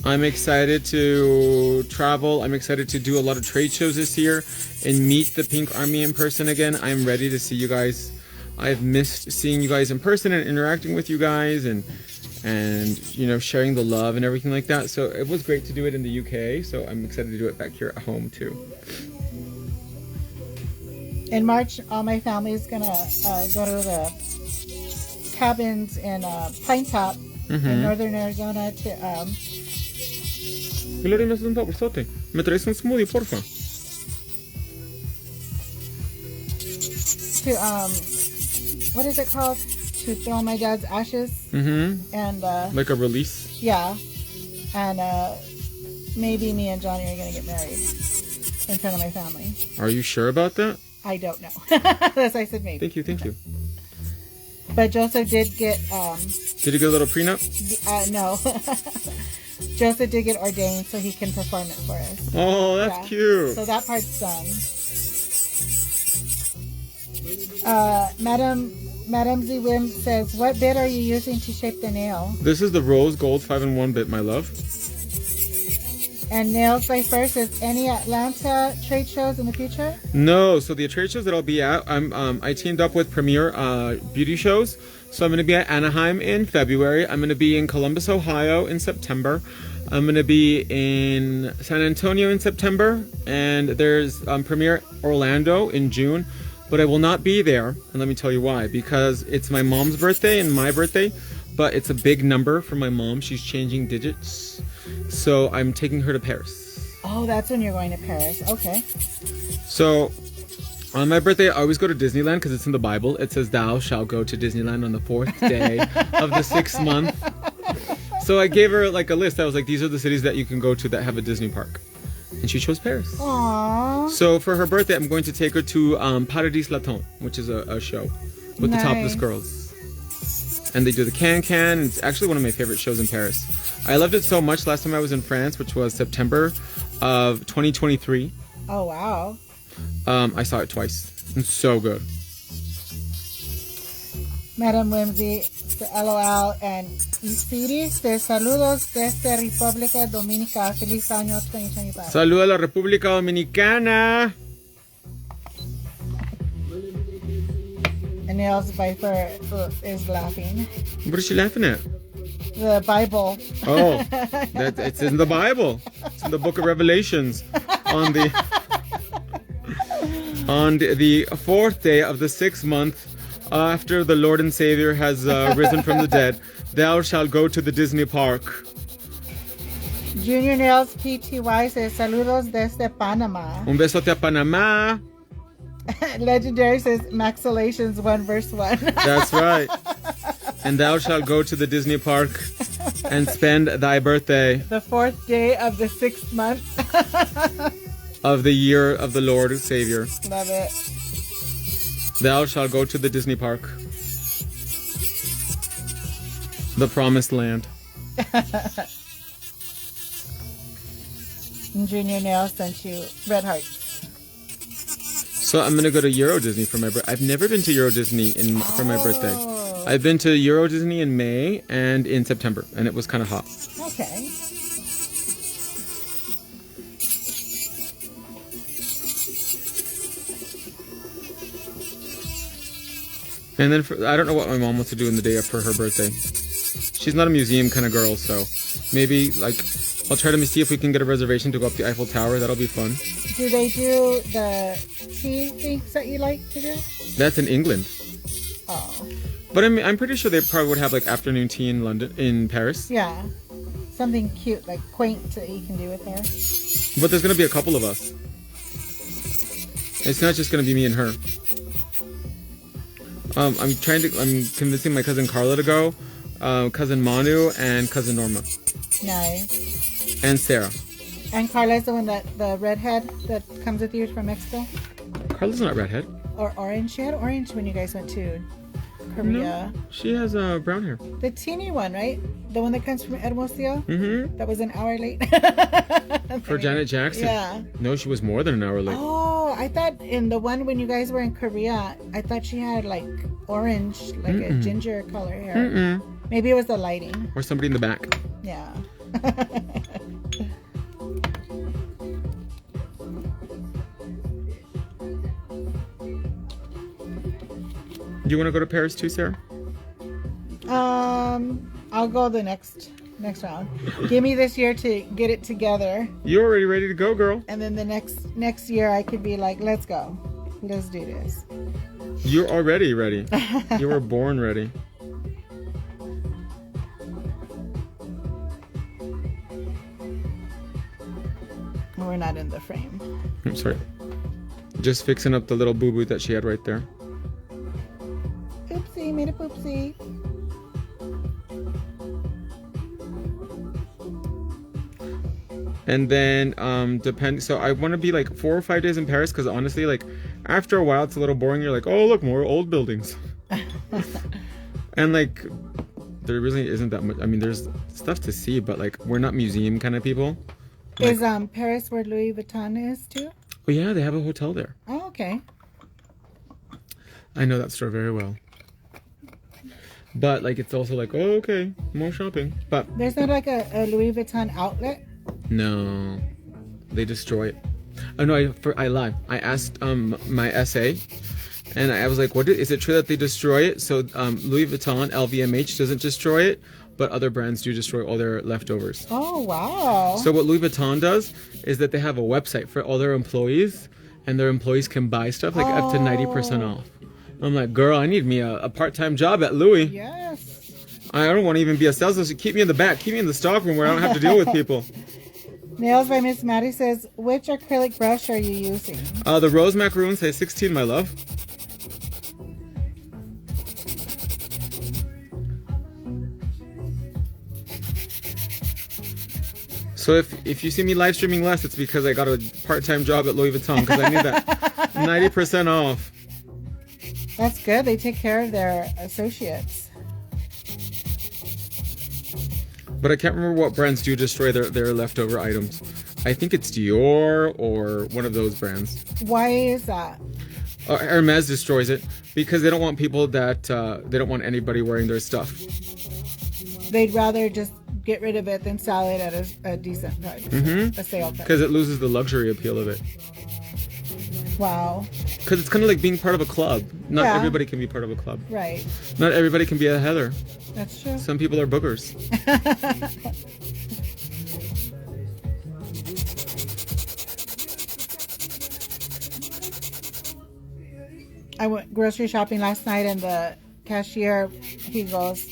I'm excited to travel. I'm excited to do a lot of trade shows this year and meet the Pink Army in person again. I'm ready to see you guys. I've missed seeing you guys in person and interacting with you guys and you know, sharing the love and everything like that. So it was great to do it in the UK. So I'm excited to do it back here at home too. In March, all my family is gonna go to the cabins in Pine Top in northern Arizona to Gloria, me haces un favorzote. Me traes un smoothie, porfa. To what is it called? To throw my dad's ashes. And like a release. Yeah, and maybe me and Johnny are gonna get married in front of my family. Are you sure about that? I don't know. That's why I said maybe. Thank you. But Joseph did get. Did he get a little prenup? No. Joseph did get ordained so he can perform it for us. Oh, that's cute. So that part's done. Madam Z. Wim says, what bit are you using to shape the nail? This is the rose gold 5-in-1 bit, my love. And Nails by First is any Atlanta trade shows in the future? No, so the trade shows that I'll be at, I teamed up with Premier Beauty Shows. So I'm going to be at Anaheim in February. I'm going to be in Columbus, Ohio in September. I'm going to be in San Antonio in September. And there's Premier Orlando in June. But I will not be there. And let me tell you why. Because it's my mom's birthday and my birthday. But it's a big number for my mom. She's changing digits. So I'm taking her to Paris. Oh, that's when you're going to Paris. Okay. So on my birthday, I always go to Disneyland because it's in the Bible. It says, "Thou shalt go to Disneyland on the 4th day of the 6th month." So I gave her like a list. I was like, these are the cities that you can go to that have a Disney park. And she chose Paris. Aww. So for her birthday, I'm going to take her to Paradis Latin, which is a show with the topless girls. And they do the can-can. It's actually one of my favorite shows in Paris. I loved it so much last time I was in France, which was September of 2023. Oh, wow. I saw it twice. It's so good. Madam Whimsy, LOL, and Isiri, saludos desde República Dominicana. Feliz año 2025. Saludos a la República Dominicana. And Nails Viper is laughing. What is she laughing at? The Bible. Oh, it's in the Bible. It's in the book of Revelations. On the 4th day of the 6th month, after the Lord and Savior has risen from the dead, thou shalt go to the Disney park. Junior Nails PTY says saludos desde Panama. Un besote a Panamá. Legendary says Maxolations 1 verse 1. That's right. And thou shalt go to the Disney park and spend thy birthday. The 4th day of the 6th month. Of the year of the Lord and Savior. Love it. Thou shalt go to the Disney park. The promised land. Junior Nails sent you red hearts. So I'm gonna go to Euro Disney for my birthday. I've never been to Euro Disney for my birthday. I've been to Euro Disney in May and in September, and it was kind of hot. Okay. And then I don't know what my mom wants to do in the day for her birthday. She's not a museum kind of girl, so maybe like I'll try to see if we can get a reservation to go up the Eiffel Tower. That'll be fun. Do they do the tea things that you like to do? That's in England. Oh. But I'm pretty sure they probably would have like afternoon tea in Paris. Yeah. Something cute, like quaint that you can do with her. But there's gonna be a couple of us. It's not just gonna be me and her. I'm convincing my cousin Carla to go, cousin Manu, and cousin Norma. Nice. And Sarah. And Carla's the one the redhead that comes with you from Mexico? Carla's not redhead. Or orange? She had orange when you guys went to Korea. No, she has brown hair. The teeny one, right? The one that comes from Hermosillo? Mm-hmm. That was an hour late. For Janet Jackson? Yeah. No, she was more than an hour late. Oh, I thought in the one when you guys were in Korea, I thought she had like orange, like a ginger color hair. Mm-mm. Maybe it was the lighting. Or somebody in the back. Yeah. Do you want to go to Paris too, Sarah? I'll go the next round. Give me this year to get it together. You're already ready to go, girl. And then the next year I could be like, let's go. Let's do this. You're already ready. You were born ready. We're not in the frame. I'm sorry. Just fixing up the little boo-boo that she had right there. Oopsie, made a poopsie. And then so I want to be like 4 or 5 days in Paris because honestly, like after a while it's a little boring. You're like, oh look, more old buildings. And like there really isn't that much. I mean, there's stuff to see, but like we're not museum kind of people. Like, is Paris where Louis Vuitton is too? Oh yeah, they have a hotel there. Oh, okay. I know that store very well. But like it's also like, oh okay, more shopping. But there's not like a Louis Vuitton outlet? No, they destroy it. Oh no, I lied. I asked my SA, and I was like, is it true that they destroy it? So Louis Vuitton, LVMH doesn't destroy it, but other brands do destroy all their leftovers. Oh, wow. So what Louis Vuitton does is that they have a website for all their employees, and their employees can buy stuff like up to 90% off. I'm like, girl, I need me a part-time job at Louis. Yes. I don't want to even be a sales associate. Keep me in the back. Keep me in the stock room where I don't have to deal with people. Nails by Miss Maddie says, which acrylic brush are you using? The Rose Macaroon size 16, my love. So if you see me live streaming less, it's because I got a part-time job at Louis Vuitton because I need that 90% off. That's good. They take care of their associates. But I can't remember what brands do destroy their leftover items. I think it's Dior or one of those brands. Why is that? Hermes destroys it because they don't want people that they don't want anybody wearing their stuff. They'd rather just get rid of it than sell it at a decent price, a sale price. Because it loses the luxury appeal of it. Wow. Because it's kind of like being part of a club. Not everybody can be part of a club. Right. Not everybody can be a Heather. That's true. Some people are boogers. I went grocery shopping last night and the cashier, he goes,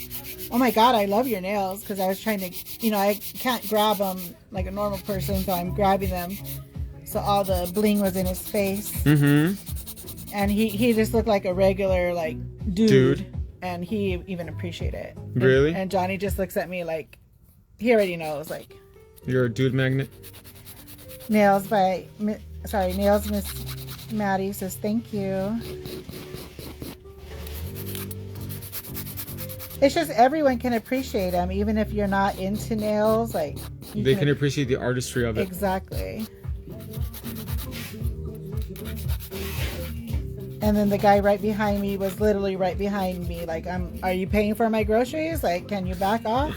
oh my God, I love your nails. Because I was trying to, I can't grab them like a normal person, so I'm grabbing them. So all the bling was in his face. Mm-hmm. And he just looked like a regular like dude. And he even appreciated it. Really? And Johnny just looks at me like, he already knows, like. You're a dude magnet? Nails Miss Maddie says, thank you. It's just everyone can appreciate them, even if you're not into nails. Like they can appreciate the artistry of it. Exactly. And then the guy right behind me was literally right behind me. Like, are you paying for my groceries? Like, can you back off?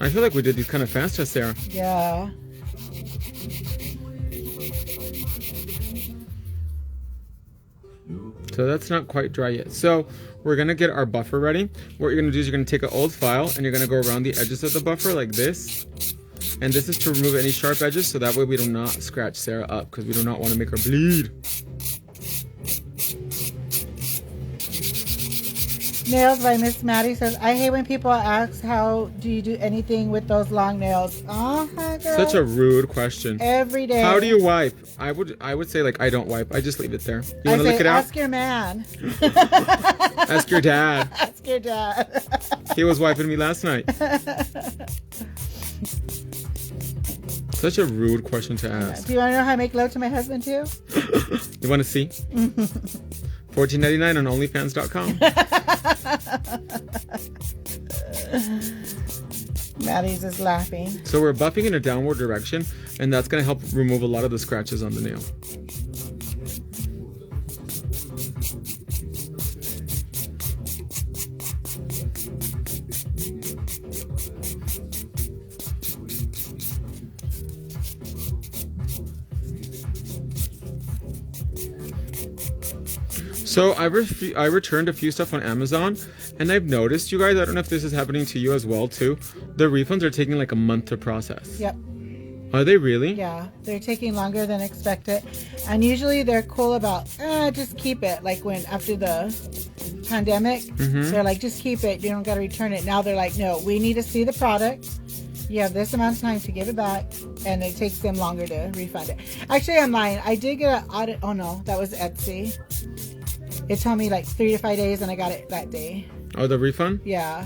I feel like we did these kind of fast, Sarah. Yeah. So that's not quite dry yet. So we're going to get our buffer ready. What you're going to do is you're going to take an old file and you're going to go around the edges of the buffer like this. And this is to remove any sharp edges so that way we do not scratch Sarah up because we do not want to make her bleed. Nails by Miss Maddie says, I hate when people ask how do you do anything with those long nails. Girl. Such a rude question. Every day. How do you wipe? I would say like I don't wipe. I just leave it there. You want to lick it out? Ask your man. Ask your dad. Ask your dad. He was wiping me last night. Such a rude question to ask. Do you want to know how I make love to my husband too? You want to see? $14.99 on OnlyFans.com. Maddie's is laughing. So we're buffing in a downward direction, and that's going to help remove a lot of the scratches on the nail. So I returned a few stuff on Amazon, and I've noticed, you guys, I don't know if this is happening to you as well too, the refunds are taking like a month to process. Yep. Are they really? Yeah, they're taking longer than expected. And usually they're cool about, just keep it. Like when after the pandemic, they're like, just keep it. You don't got to return it. Now they're like, no, we need to see the product. You have this amount of time to give it back, and it takes them longer to refund it. Actually, I'm lying. I did get an audit. Oh no, that was Etsy. It told me like 3 to 5 days, and I got it that day. Oh, the refund? Yeah.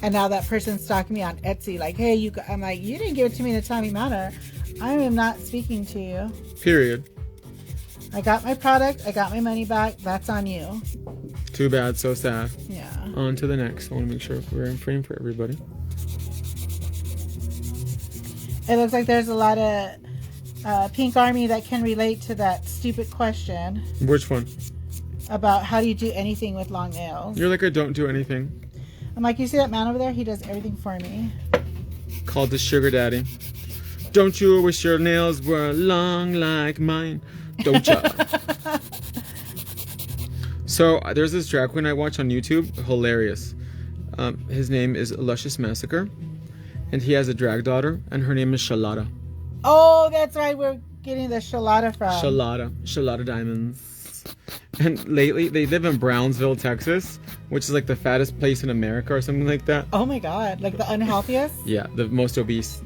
And now that person's stalking me on Etsy, like, hey, I'm like, you didn't give it to me in a timely manner. I am not speaking to you. Period. I got my product. I got my money back. That's on you. Too bad. So sad. Yeah. On to the next. I want to make sure we're in frame for everybody. It looks like there's a lot of Pink Army that can relate to that stupid question. Which one? about how do you do anything with long nails. You're like, I don't do anything. I'm like, you see that man over there? He does everything for me. Called the sugar daddy. Don't you wish your nails were long like mine? Don't ya? So there's this drag queen I watch on YouTube. Hilarious. His name is Luscious Massacre. And he has a drag daughter. And her name is Shalada. Oh, that's right. We're getting the Shalada from. Shalada Diamonds. And lately, they live in Brownsville, Texas, which is like the fattest place in America or something like that. Oh my God. Like the unhealthiest? Yeah, the most obese.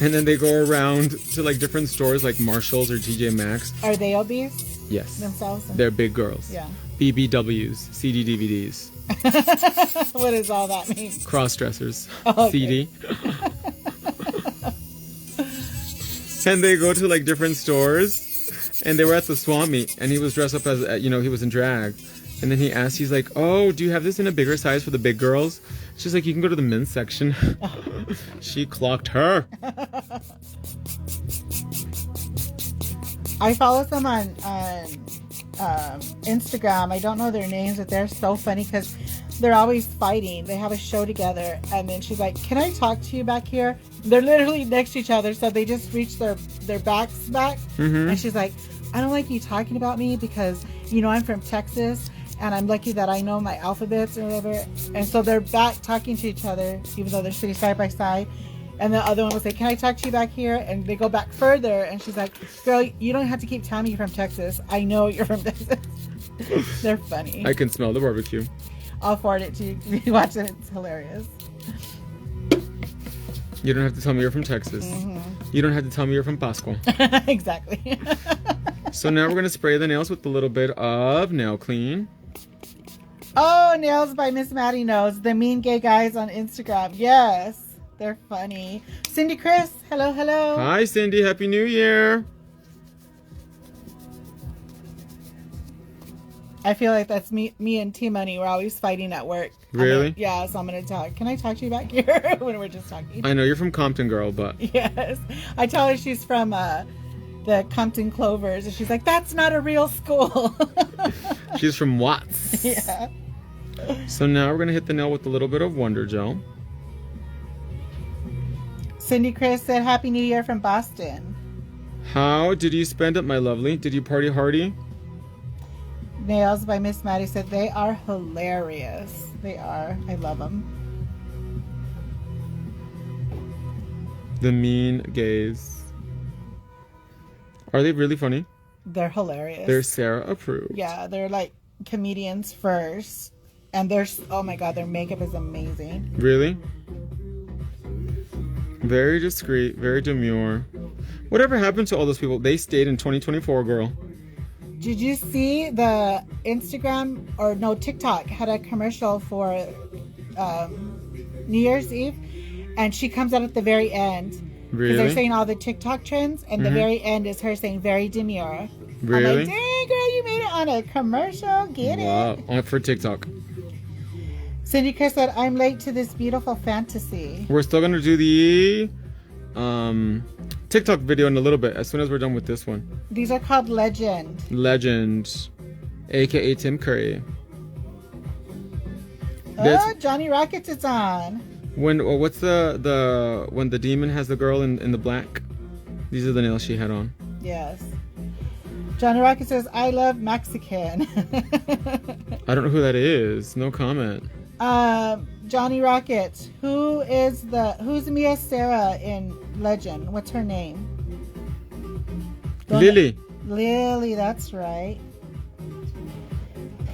And then they go around to like different stores like Marshall's or TJ Maxx. Are they obese? Yes. Themselves? They're big girls. Yeah. BBWs, CD DVDs. What does all that mean? Cross-dressers. Oh, okay. CD. And they go to like different stores. And they were at the swap meet. And he was dressed up as, he was in drag. And then he asked, he's like, oh, do you have this in a bigger size for the big girls? She's like, you can go to the men's section. She clocked her. I follow them on Instagram. I don't know their names, but they're so funny because they're always fighting. They have a show together. And then she's like, can I talk to you back here? They're literally next to each other. So they just reach their backs back. Mm-hmm. And she's like, I don't like you talking about me because, I'm from Texas. And I'm lucky that I know my alphabets or whatever. And so they're back talking to each other, even though they're sitting side by side. And the other one will say, can I talk to you back here? And they go back further. And she's like, girl, you don't have to keep telling me you're from Texas. I know you're from Texas. They're funny. I can smell the barbecue. I'll forward it to you. You watch it. It's hilarious. You don't have to tell me you're from Texas. Mm-hmm. You don't have to tell me you're from Pasco. Exactly. So now we're going to spray the nails with a little bit of nail clean. Oh, Nails by Miss Maddie Knows. The mean gay guys on Instagram. Yes. They're funny. Cindy Chris. Hello, hello. Hi, Cindy. Happy New Year. I feel like that's me and T-Money. We're always fighting at work. Really? Yeah, so I'm going to talk. Can I talk to you back here when we're just talking? I know you're from Compton, girl, but... Yes. I tell her she's from the Compton Clovers. And she's like, that's not a real school. She's from Watts. Yeah. So now we're going to hit the nail with a little bit of Wonder Gel. Cindy Chris said, Happy New Year from Boston. How did you spend it, my lovely? Did you party hardy? Nails by Miss Maddie said, they are hilarious. They are. I love them. The mean gays. Are they really funny? They're hilarious. They're Sarah approved. Yeah, they're like comedians first. And oh my God, their makeup is amazing. Really? Very discreet, very demure. Whatever happened to all those people? They stayed in 2024, girl. Did you see the TikTok had a commercial for New Year's Eve, and she comes out at the very end. Really? Because they're saying all the TikTok trends, and the very end is her saying very demure. Really? I'm like, dang girl, you made it on a commercial. Get it? Wow, for TikTok. Cindy Chris said, I'm late to this beautiful fantasy. We're still gonna do the TikTok video in a little bit as soon as we're done with this one. These are called Legend. Legend, aka Tim Curry. Oh, Johnny Rockets is on. When what's when the demon has the girl in the black? These are the nails she had on. Yes. Johnny Rocket says, I love Mexican. I don't know who that is. No comment. Johnny Rocket. Who's Mia Sarah in Legend? What's her name? Lily. Lily, that's right.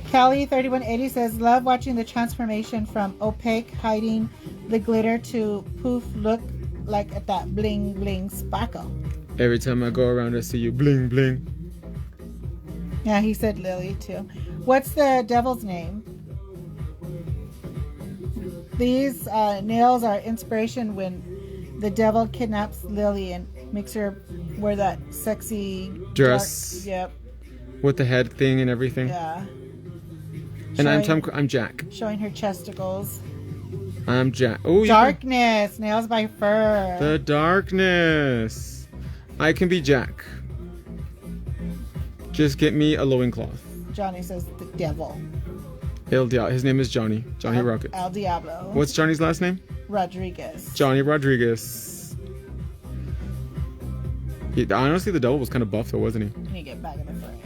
Kelly3180 says, love watching the transformation from opaque hiding the glitter to poof look like at that bling bling sparkle. Every time I go around I see you bling bling. Yeah, he said Lily too. What's the devil's name? These nails are inspiration when the devil kidnaps Lily and makes her wear that sexy dress. Yep. With the head thing and everything. Yeah. And I'm Jack. Showing her chesticles. I'm Jack. Oh, Darkness. Nails by Fur. The darkness. I can be Jack. Just get me a loincloth. Johnny says the devil. His name is Johnny. Johnny Rockets. El Diablo. What's Johnny's last name? Rodriguez. Johnny Rodriguez. Honestly, the devil was kind of buff though, wasn't he? Can you get back in the frame?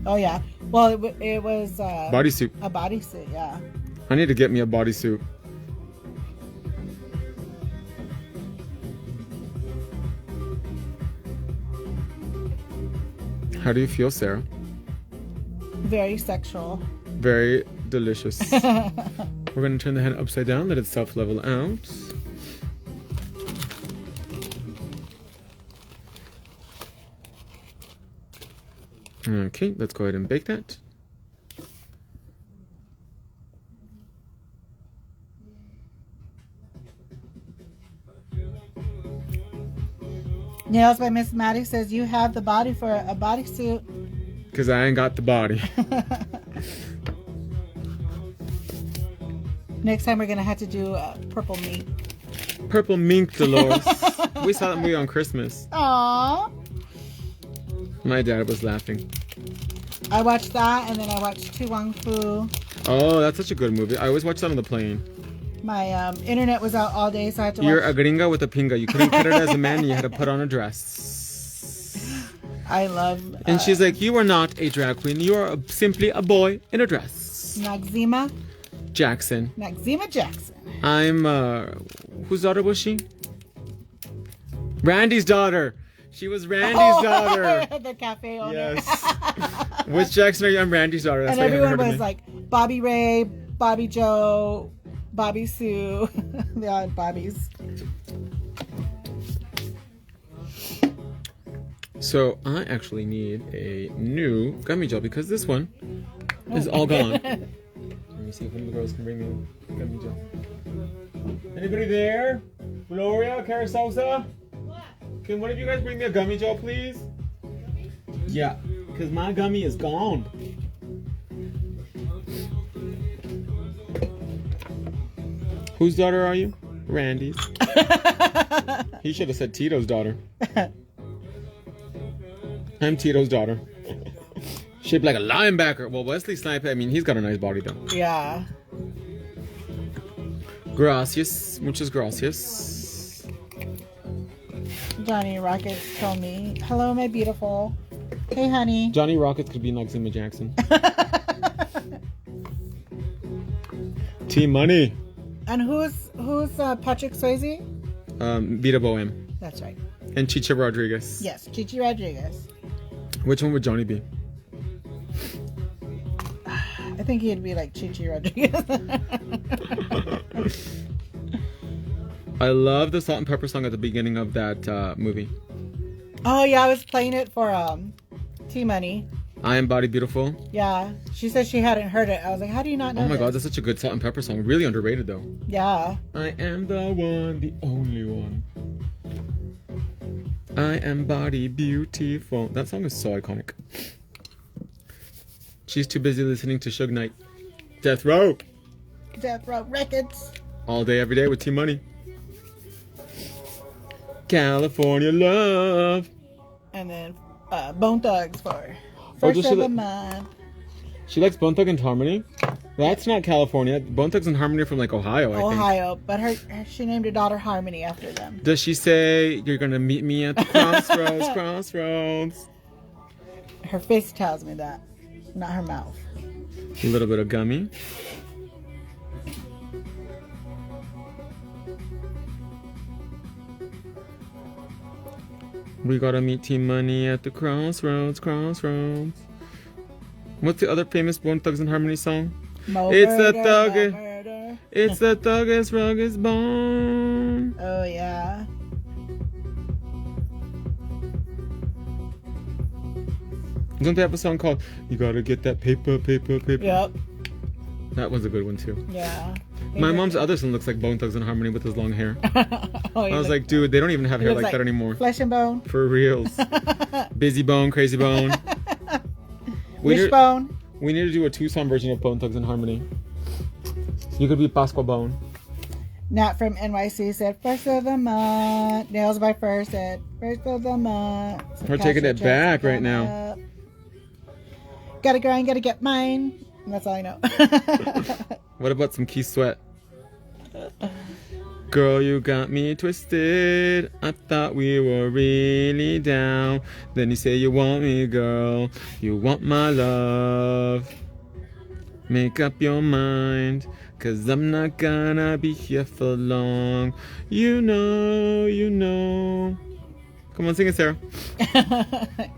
Oh yeah. Well, it was bodysuit. A bodysuit, yeah. I need to get me a bodysuit. How do you feel, Sarah? Very sexual. Very delicious. We're going to turn the head upside down, let it self-level out. Okay, let's go ahead and bake that. Nails by Miss Maddie says you have the body for a bodysuit. Because I ain't got the body. Next time we're going to have to do purple meat. Purple Mink, Dolores. We saw that movie on Christmas. Aww. My dad was laughing. I watched that, and then I watched Tu Wong Fu. Oh, that's such a good movie. I always watch that on the plane. My internet was out all day, so I had to You're watch. a gringa with a pinga. You couldn't put it as a man. You had to put on a dress. I love... And she's like, you are not a drag queen. You are simply a boy in a dress. Maxima Jackson. Jackson. I'm, whose daughter was she? Randy's daughter. She was Randy's daughter. The cafe owner. Yes. Which Jackson are you? I'm Randy's daughter. That's And why I haven't everyone heard of was me. like, Bobby Ray, Bobby Joe, Bobby Sue. They all had Bobbies. So I actually need a new gummy gel because this one is all gone. Let me see if one of the girls can bring me a gummy gel. Anybody there? Gloria, Carasosa? What? Can one of you guys bring me a gummy gel, please? Yeah, because my gummy is gone. Whose daughter are you? Randy's. He should have said Tito's daughter. I'm Tito's daughter. Shaped like a linebacker. Well, Wesley Snipes, I mean, he's got a nice body though. Yeah. Gracias. Muchas gracias. Johnny Rockets told me, hello, my beautiful. Hey, honey. Johnny Rockets could be Noxzema Jackson. Team Money. And who's Patrick Swayze? Vita Bohem. That's right. And Chicha Rodriguez. Yes, Chichi Rodriguez. Which one would Johnny be? I think he'd be like Chichi Rodriguez. I love the salt and pepper song at the beginning of that movie. Oh yeah, I was playing it for T-Money. I Am Body Beautiful. Yeah, she said she hadn't heard it. I was like, how do you not know? Oh my this? god, that's such a good salt and pepper song. Really underrated though. Yeah. I am the one, the only one. I am body beautiful. That song is so iconic. She's too busy listening to Suge Knight. Death Row. Death Row Records. All day, every day with Team Money. California Love. And then Bone Thugs for Oh, first of the month. She likes Bone Thugs and Harmony. That's not California. Bone Thugs and Harmony are from like Ohio, I think. Ohio, but she named her daughter Harmony after them. Does she say, you're going to meet me at the crossroads, crossroads? Her face tells me that, not her mouth. A little bit of gummy. We gotta meet Team Money at the crossroads, crossroads. What's the other famous Bone Thugs and Harmony song? Mo It's murder, the thug. mo murder. It's the thuggest, ruggest bone. Oh yeah. Don't they have a song called You Gotta Get That Paper, Paper, Paper? Yep. That was a good one too. Yeah. My mom's other son looks like Bone Thugs and Harmony with his long hair. Oh, I was like, dude, they don't even have hair like that anymore. Flesh and bone. For reals. Busy Bone, Crazy Bone. Wishbone. We need to do a two-song version of Bone Thugs and Harmony. You could be Pasqua Bone. Nat from NYC said first of the month. Nails by First said first of the month. So We're taking it back right now. up. Gotta grind, gotta get mine. And that's all I know. What about some Key Sweat? Girl, you got me twisted. I thought we were really down. Then you say you want me, girl. You want my love. Make up your mind, 'cause I'm not gonna be here for long. You know, you know. Come on, sing it, Sarah.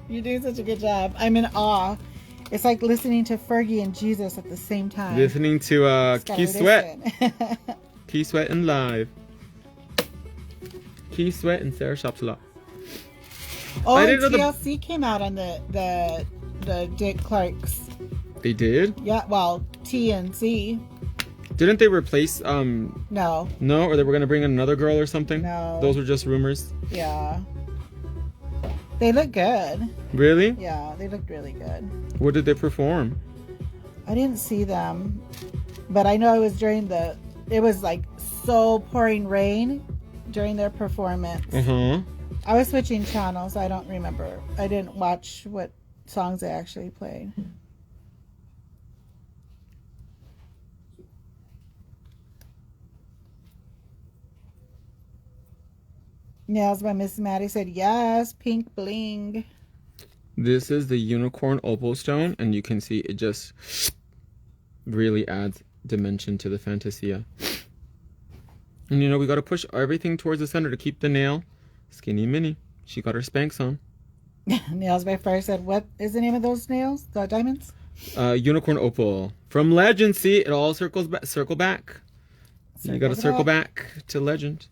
You're doing such a good job. I'm in awe. It's like listening to Fergie and Jesus at the same time. Listening to Just gotta Key Sweat. listen. Key Sweat and live. Key Sweat and Sarah shops a lot. Oh, I and didn't know TLC came out on the Dick Clark's. They did? Yeah, well, TNC. Didn't they replace No. No, or they were gonna bring in another girl or something? No. Those were just rumors. Yeah. They look good. Really? Yeah, they looked really good. What did they perform? I didn't see them, but I know it was it was like so pouring rain during their performance. Uh-huh. I was switching channels. I don't remember. I didn't watch what songs they actually played. Nails by Miss Maddie said, yes, pink bling. This is the unicorn opal stone, and you can see it just really adds dimension to the Fantasia. And you know, we got to push everything towards the center to keep the nail skinny mini. She got her Spanx on. Nails by Fire said, what is the name of those nails? The diamonds? Unicorn opal. From Legend, see, it all circle back. You got to circle back to Legend.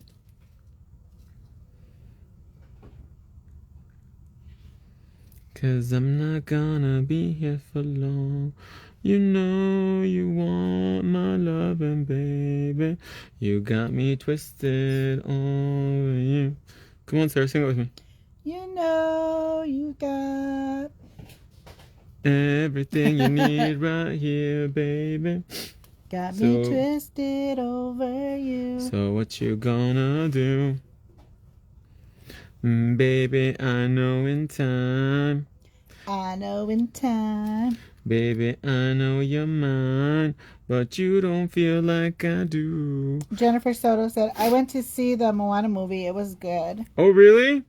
Cause I'm not gonna be here for long. You know you want my loving, baby. You got me twisted over you. Come on, Sarah, sing it with me. You know you got everything you need right here, baby. Got me twisted over you. So what you gonna do? Baby, I know in time. I know in time. Baby, I know you're mine, but you don't feel like I do. Jennifer Soto said, I went to see the Moana movie. It was good. Oh, really?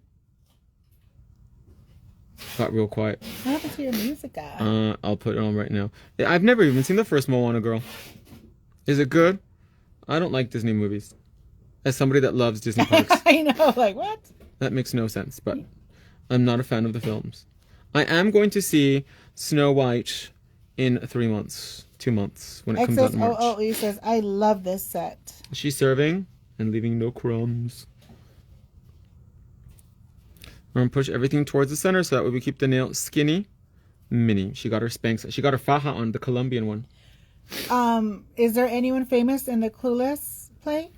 Got real quiet. What happened to your music guy? I'll put it on right now. I've never even seen the first Moana, girl. Is it good? I don't like Disney movies. As somebody that loves Disney parks. I know, like what? That makes no sense, but I'm not a fan of the films. I am going to see Snow White in 3 months, 2 months, when it comes out in March. XSOOE says, I love this set. She's serving and leaving no crumbs. We're going to push everything towards the center so that way we keep the nail skinny, mini. She got her Spanx. She got her faja on, the Colombian one. Is there anyone famous in the Clueless play?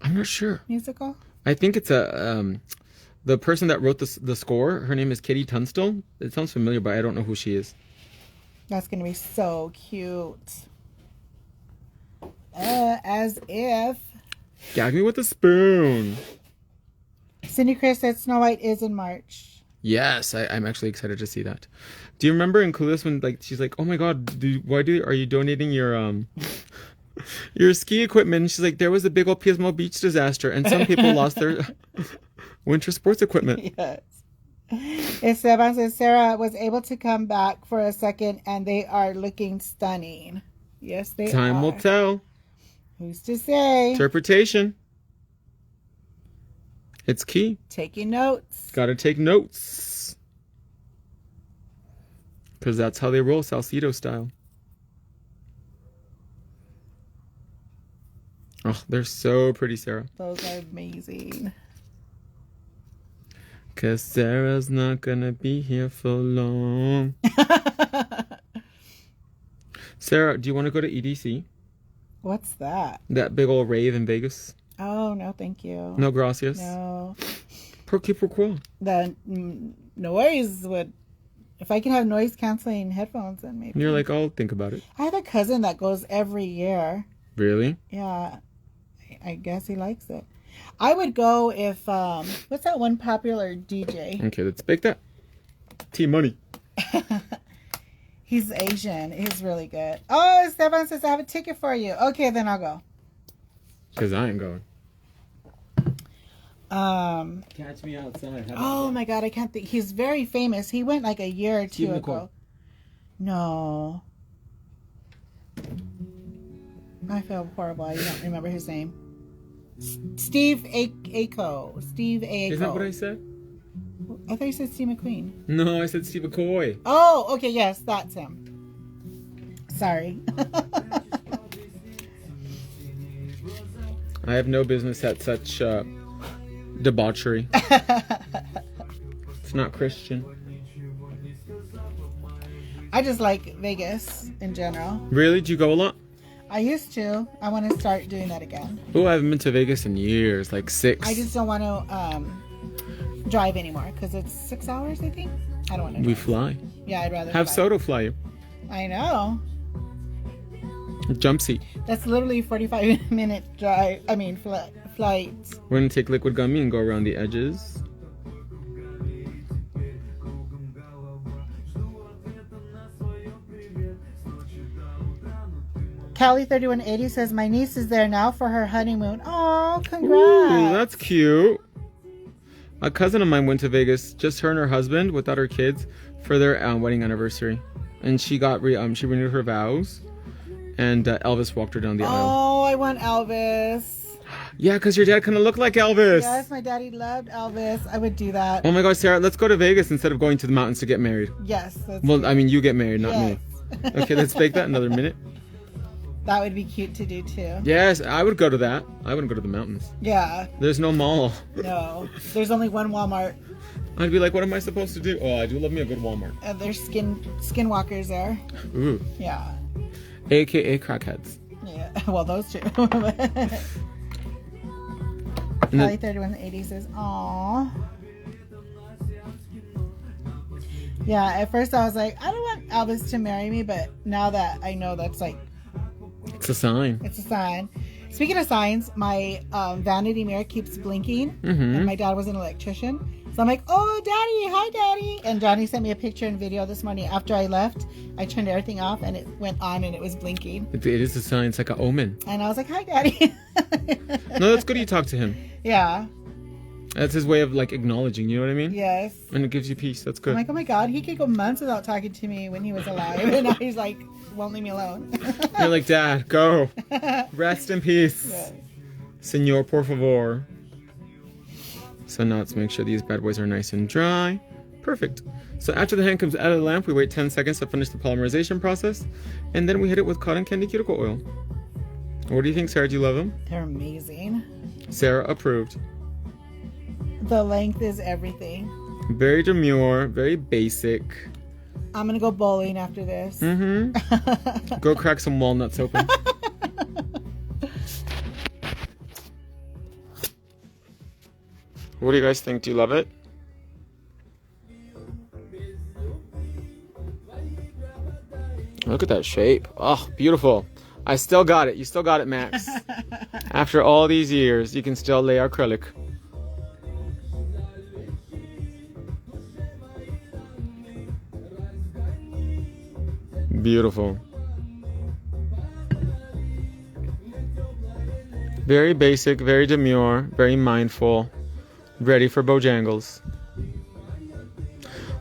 I'm not sure. Musical? I think it's the person that wrote the score. Her name is Kitty Tunstall. It sounds familiar, but I don't know who she is. That's going to be so cute. As if. Gag me with a spoon. Cindy Chris said Snow White is in March. Yes, I'm actually excited to see that. Do you remember in Clueless when like she's like, oh my god, are you donating your your ski equipment? And she's like, there was a big old Pismo Beach disaster and some people lost their winter sports equipment. Yes. Esteban says Sarah was able to come back for a second and they are looking stunning. Yes, they are. Time will tell. Who's to say? Interpretation. It's key. Taking notes. Gotta take notes. Because that's how they roll, Salcedo style. Oh, they're so pretty, Sarah. Those are amazing. Because Sarah's not gonna be here for long. Sarah, do you want to go to EDC? What's that? That big old rave in Vegas? Oh, no, thank you. No, gracias. No. Pourquoi? The noise would... If I can have noise canceling headphones, then maybe. You're like, I'll think about it. I have a cousin that goes every year. Really? Yeah. I guess he likes it. I would go if... what's that one popular DJ? Okay, let's bake that. T-Money. He's Asian. He's really good. Oh, Stefan says I have a ticket for you. Okay, then I'll go. Because I ain't going. Catch me outside. Oh my God, I can't think. He's very famous. He went like a year or two ago. No. I feel horrible. I don't remember his name. Steve Aiko. Steve Aiko. Is that what I said? I thought you said Steve McQueen. No, I said Steve McCoy. Oh, okay, yes, that's him. Sorry. I have no business at such debauchery. It's not Christian. I just like Vegas in general. Really? Do you go a lot? I used to. I want to start doing that again. Oh, I haven't been to Vegas in years, like 6. I just don't want to drive anymore because it's 6 hours, I think. I don't want to drive. We fly. Yeah, I'd rather have fly. Soto fly you. I know. Jump seat. That's literally a 45-minute drive. I mean, flight. We're going to take liquid gummy and go around the edges. Callie3180 says, my niece is there now for her honeymoon. Oh, congrats. Ooh, that's cute. A cousin of mine went to Vegas, just her and her husband, without her kids, for their wedding anniversary. And she got she renewed her vows. And Elvis walked her down the aisle. Oh, I want Elvis. Yeah, because your dad kind of looked like Elvis. Yes, my daddy loved Elvis. I would do that. Oh my gosh, Sarah, let's go to Vegas instead of going to the mountains to get married. Yes. Well, good. I mean, you get married, not me. Okay, let's fake that another minute. That would be cute to do too. Yes, I would go to that. I wouldn't go to the mountains. Yeah. There's no mall. No. There's only one Walmart. I'd be like, what am I supposed to do? Oh, I do love me a good Walmart. And there's skinwalkers there. Ooh. Yeah. AKA crackheads. Yeah. Well, those two. Kelly3180 says, "Aw." Yeah. At first, I was like, I don't want Elvis to marry me, but now that I know that's like, it's a sign. It's a sign. Speaking of signs, my vanity mirror keeps blinking, and my dad was an electrician. So I'm like, oh, Daddy, hi, Daddy. And Johnny sent me a picture and video this morning. After I left, I turned everything off, and it went on, and it was blinking. It is a sign. It's like an omen. And I was like, hi, Daddy. No, that's good you talk to him. Yeah. That's his way of, like, acknowledging, you know what I mean? Yes. And it gives you peace. That's good. I'm like, oh, my God, he could go months without talking to me when he was alive. And now he's like, won't leave me alone. You're like, Dad, go. Rest in peace. Yes. Senor, por favor. So now let's make sure these bad boys are nice and dry. Perfect. So after the hand comes out of the lamp, we wait 10 seconds to finish the polymerization process. And then we hit it with cotton candy cuticle oil. What do you think, Sarah? Do you love them? They're amazing. Sarah approved. The length is everything. Very demure, very basic. I'm going to go bowling after this. Mm-hmm. Go crack some walnuts open. What do you guys think? Do you love it? Look at that shape. Oh, beautiful. I still got it. You still got it, Max. After all these years, you can still lay acrylic. Beautiful. Very basic, very demure, very mindful. Ready for Bojangles.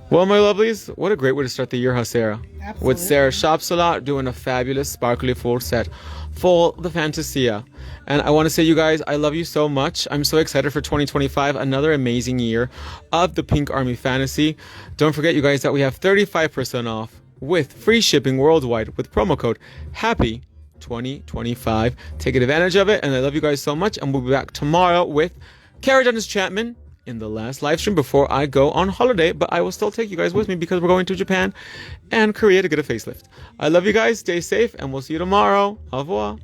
Well, my lovelies, what a great way to start the year, huh, Sarah? Absolutely. With Sarah Shops a Lot doing a fabulous, sparkly full set. Full the Fantasia. And I want to say, you guys, I love you so much. I'm so excited for 2025. Another amazing year of the Pink Army Fantasy. Don't forget, you guys, that we have 35% off with free shipping worldwide with promo code happy2025. Take advantage of it. And I love you guys so much. And we'll be back tomorrow with Cara Dennis Chapman in the last live stream before I go on holiday, but I will still take you guys with me because we're going to Japan and Korea to get a facelift. I love you guys. Stay safe, and we'll see you tomorrow. Au revoir.